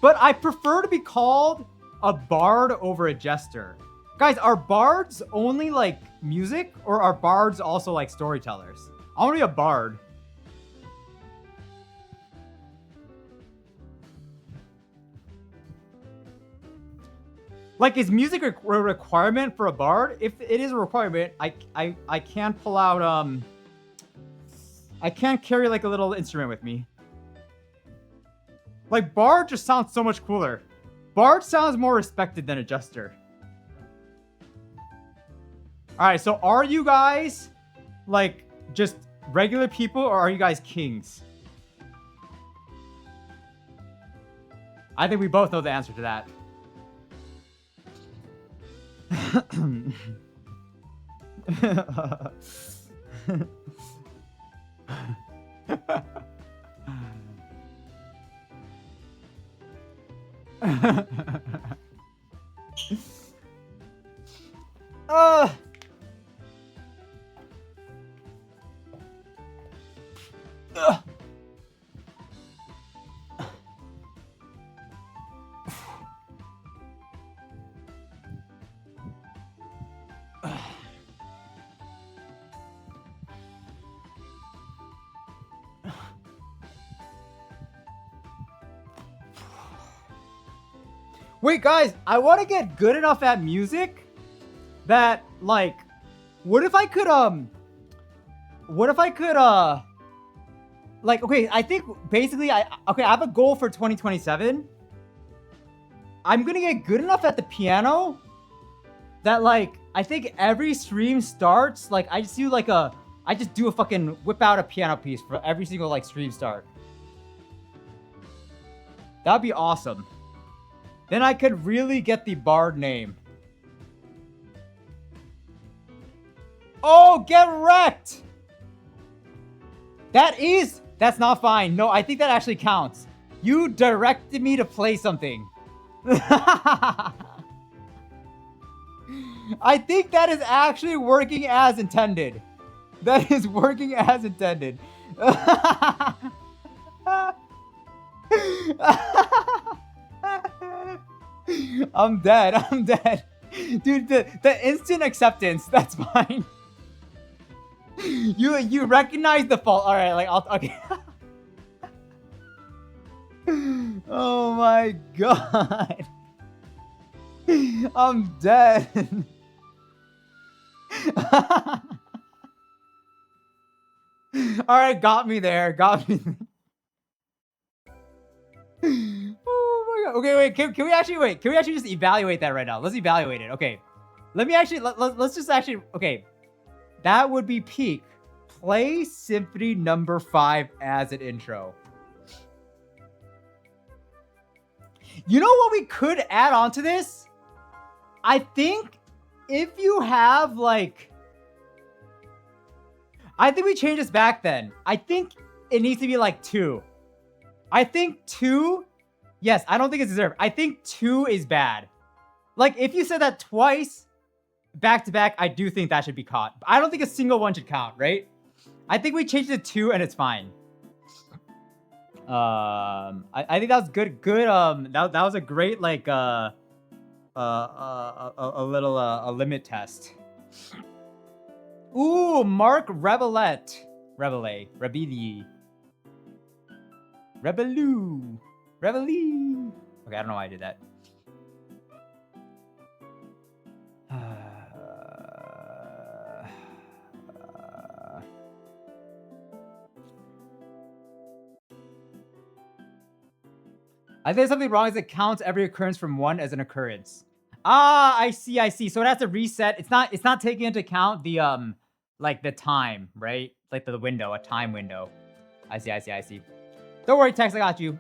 But I prefer to be called a bard over a jester. Guys, are bards only like music, or are bards also like storytellers? I want to be a bard. Like, is music a requirement for a bard? If it is a requirement, I can't pull out I can't carry like a little instrument with me. Like, bard just sounds so much cooler. Bard sounds more respected than a jester. Alright, so are you guys like just regular people, or are you guys kings? I think we both know the answer to that. uh. Wait, guys, I want to get good enough at music that, like, what if I could, like, okay, I think basically, I have a goal for 2027. I'm gonna get good enough at the piano that, like, I think every stream starts, like, I just do a fucking whip out a piano piece for every single, like, stream start. That'd be awesome. Then I could really get the bard name. Oh, get wrecked! That's not fine. No, I think that actually counts. You directed me to play something. I think that is actually working as intended. That is working as intended. I'm dead. I'm dead. Dude, the instant acceptance, that's fine. You recognize the fault. All right, like okay. Oh my god. I'm dead. All right, got me there. Got me. Oh my god. Okay, wait. Can we actually wait? Can we actually just evaluate that right now? Let's evaluate it. Okay. Let me actually let's just actually okay. That would be peak. Play Symphony number 5 as an intro. You know what we could add on to this? I think if you have like I think we change this back then. I think it needs to be like 2. I think 2, yes, I don't think it's deserved. I think 2 is bad. Like, if you said that twice, back to back, I do think that should be caught. I don't think a single one should count, right? I think we changed it to 2 and it's fine. I think that was good. That was a great, like, a little, a limit test. Ooh, Mark Rebellet. Rebellet. Rebelli. Rebelloo. Rebellee. Okay, I don't know why I did that. I think something wrong is it counts every occurrence from 1 as an occurrence. Ah, I see. So it has to reset. It's not taking into account the like the time, right? Like the window, a time window. I see. Don't worry, Tex, I got you.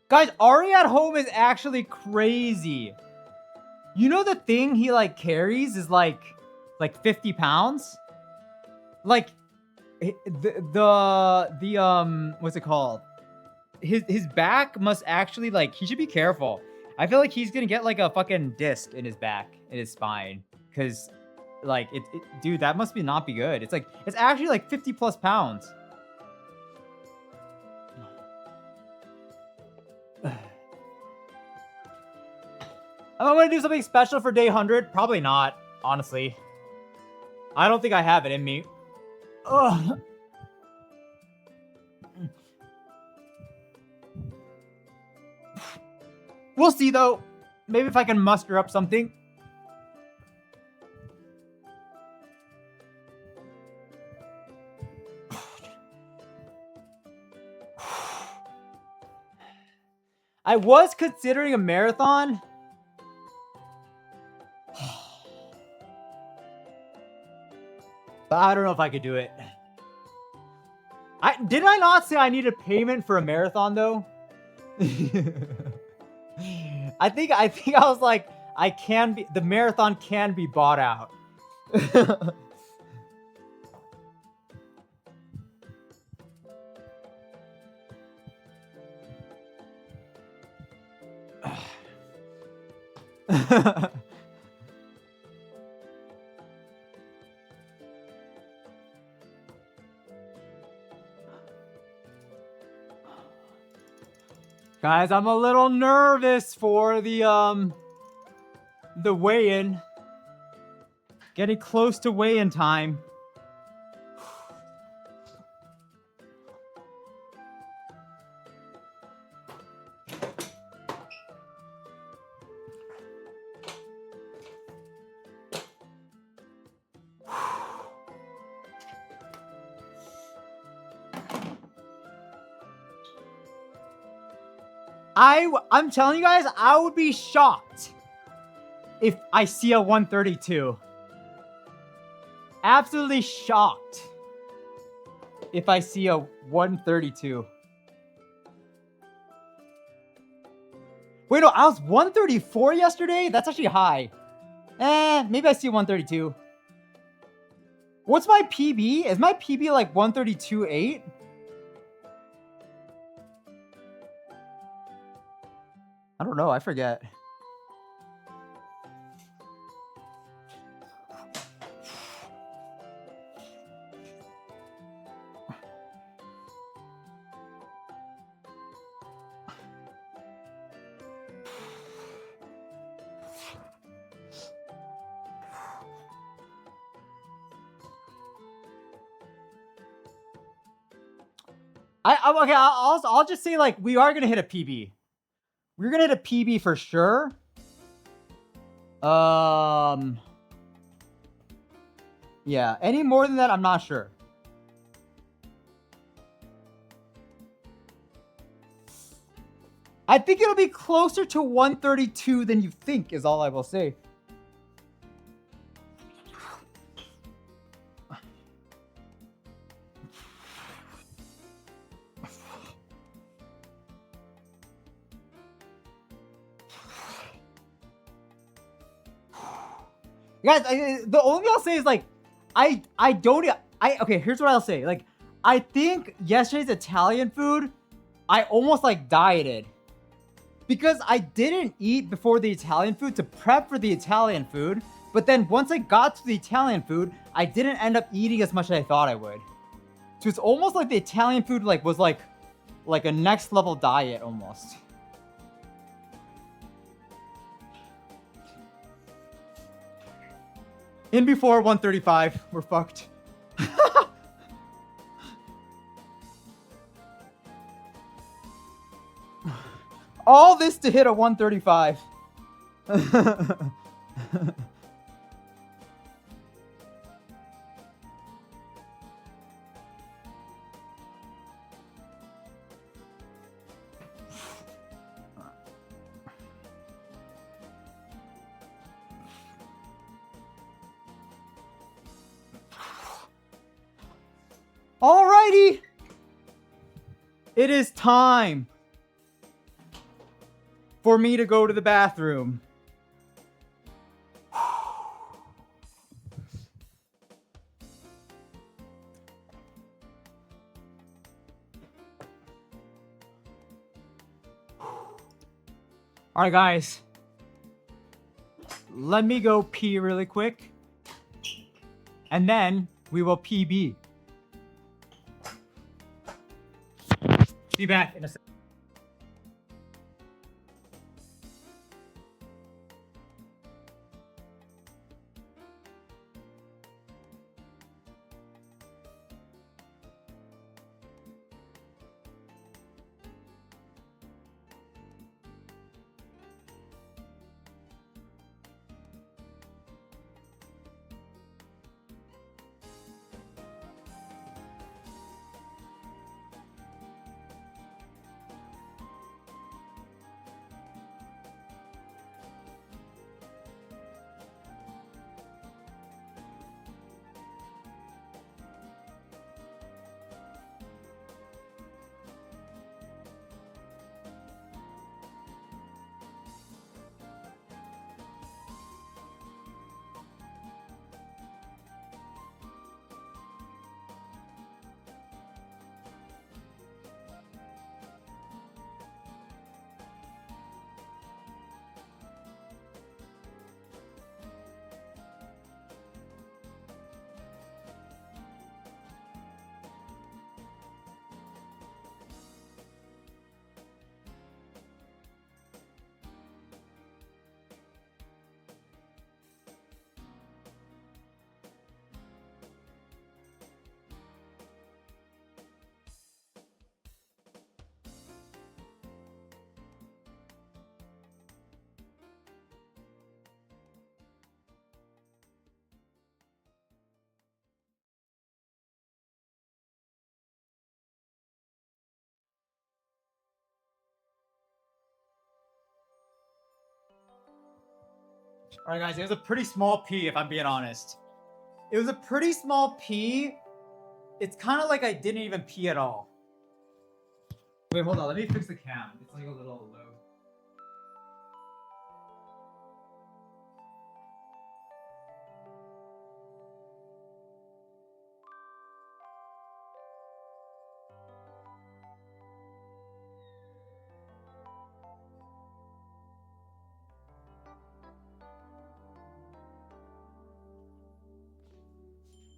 Guys, Ari at home is actually crazy. You know the thing he like carries is like 50 pounds? Like the what's it called? His back must actually like he should be careful. I feel like he's gonna get like a fucking disc in his back, in his spine. Cause like dude, that must not be good. It's actually like 50 plus pounds. Am I gonna do something special for day 100? Probably not, honestly. I don't think I have it in me. Ugh. We'll see though. Maybe if I can muster up something. I was considering a marathon. But I don't know if I could do it. Did I not say I needed payment for a marathon though? I think I was like, the marathon can be bought out. Guys, I'm a little nervous for the weigh-in. Getting close to weigh-in time. I'm telling you guys, I would be shocked if I see a 132. Absolutely shocked if I see a 132. Wait, no, I was 134 yesterday? That's actually high. Maybe I see 132. What's my PB? Is my PB like 132.8? I don't know, I forget. Okay, I'll just say like we are gonna hit a PB. We're gonna hit a PB for sure. Yeah, any more than that, I'm not sure. I think it'll be closer to 132 than you think, is all I will say. Guys, the only thing I'll say is like, okay, here's what I'll say. Like, I think yesterday's Italian food, I almost like dieted. Because I didn't eat before the Italian food to prep for the Italian food. But then once I got to the Italian food, I didn't end up eating as much as I thought I would. So it's almost like the Italian food like was like a next level diet almost. In before 135, we're fucked. All this to hit a 135. Alrighty. It is time for me to go to the bathroom. All right, guys. Let me go pee really quick. And then we will PB. Be back in a second. All right, guys, it was a pretty small P, if I'm being honest. It was a pretty small P. It's kind of like I didn't even pee at all. Wait, hold on. Let me fix the cam. It's like a little low.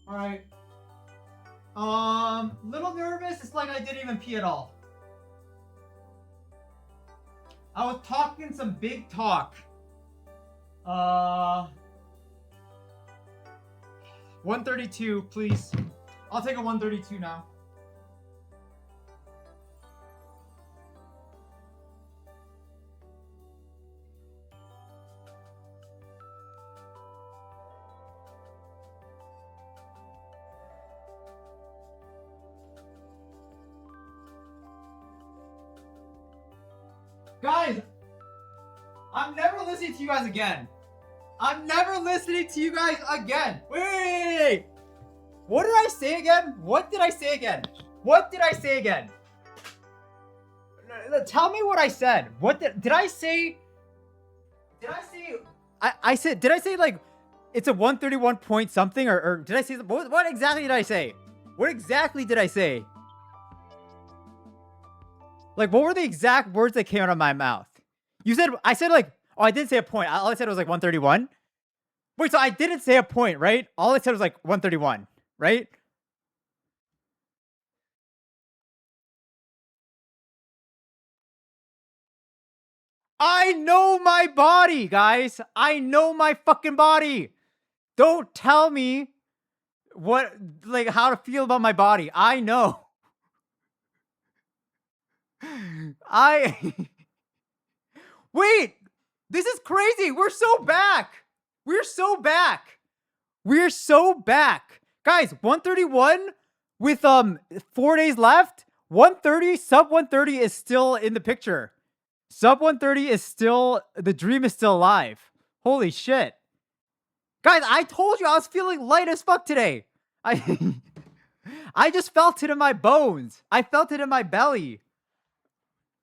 All right. Little nervous. It's like I didn't even pee at all. I was talking some big talk. 132, please. I'll take a 132 now. Guys, I'm never listening to you guys again. I'm never listening to you guys again. Wait. What did I say again? What did I say again? What did I say again? Tell me what I said. What did I say? Did I say? I said. Did I say like it's a 131 point something or did I say what exactly did I say? What exactly did I say? Like, what were the exact words that came out of my mouth? I said like, oh, I didn't say a point. All I said was like 131. Wait, so I didn't say a point, right? All I said was like 131, right? I know my body, guys. I know my fucking body. Don't tell me how to feel about my body. I know. Wait, this is crazy. We're so back. We're so back. We're so back. Guys, 131 with 4 days left. 130, sub 130 is still in the picture. Sub 130 is still, the dream is still alive. Holy shit. Guys, I told you I was feeling light as fuck today. I just felt it in my bones. I felt it in my belly.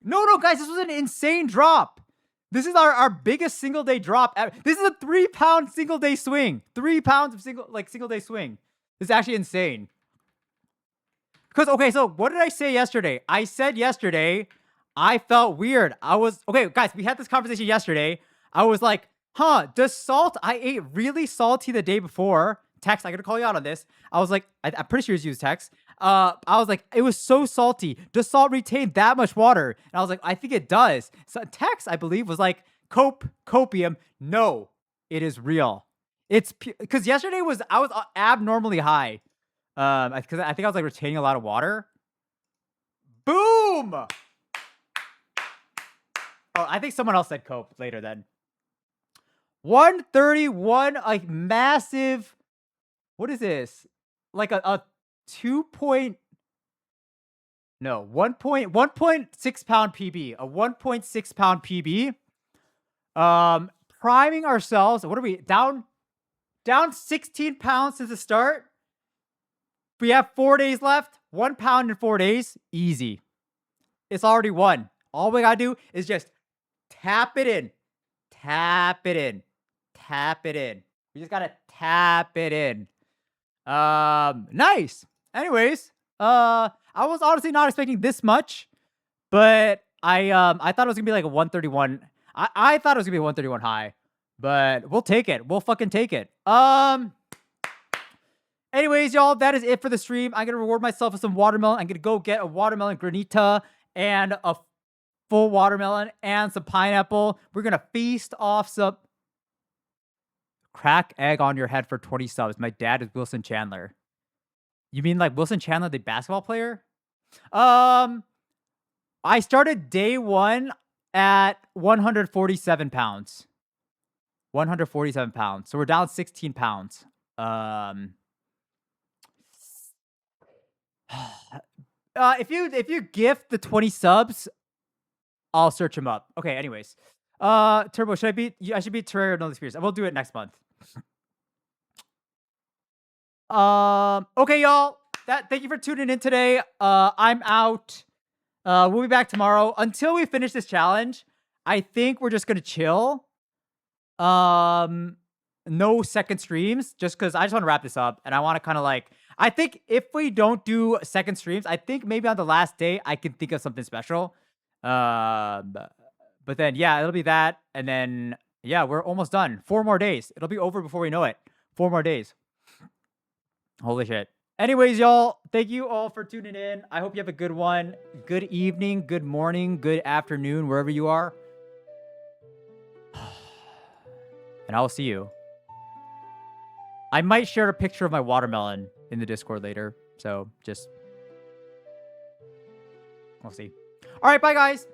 No, guys, this was an insane drop. This is our biggest single day drop ever. This is a 3 pound single day swing. 3 pounds of single day swing. This is actually insane. Because, okay, so what did I say yesterday? I said yesterday, I felt weird. Okay, guys, we had this conversation yesterday. I was like, does salt I ate really salty the day before? Text, I gotta call you out on this. I was like, I'm pretty sure it's used text. I was like, it was so salty. Does salt retain that much water? And I was like, I think it does. So text, I believe, was like, copium. No, it is real. It's because yesterday I was abnormally high. Because I think I was like retaining a lot of water. Boom! Oh, I think someone else said cope later then. 131, like massive. What is this? Like a 1.6 pound PB, a 1.6 pound PB. Priming ourselves. What are we down 16 pounds since the start? We have 4 days left. 1 pound in 4 days. Easy. It's already won. All we gotta do is just tap it in. Tap it in. Tap it in. We just gotta tap it in. Nice. Anyways, I was honestly not expecting this much, but I thought it was gonna be like a 131. I thought it was gonna be a 131 high, but we'll take it. We'll fucking take it. Anyways, y'all, that is it for the stream. I'm gonna reward myself with some watermelon. I'm gonna go get a watermelon granita and a full watermelon and some pineapple. We're gonna feast off some. Crack egg on your head for 20 subs. My dad is Wilson Chandler. You mean like Wilson Chandler, the basketball player? I started day 1 at 147 pounds. 147 pounds. So we're down 16 pounds. If you gift the 20 subs, I'll search him up. Okay, anyways. Turbo, should I beat? I should beat Terraria and Only Spears. I will do it next month. Okay, y'all. Thank you for tuning in today. I'm out. We'll be back tomorrow. Until we finish this challenge, I think we're just gonna chill. No second streams, just because I just want to wrap this up, and I want to kind of like. I think if we don't do second streams, I think maybe on the last day I can think of something special. But then yeah, it'll be that, and then yeah, we're almost done. 4 more days. It'll be over before we know it. 4 more days. Holy shit. Anyways, y'all, thank you all for tuning in. I hope you have a good one. Good evening, good morning, good afternoon, wherever you are. And I'll see you. I might share a picture of my watermelon in the Discord later. So just, we'll see. All right, bye guys.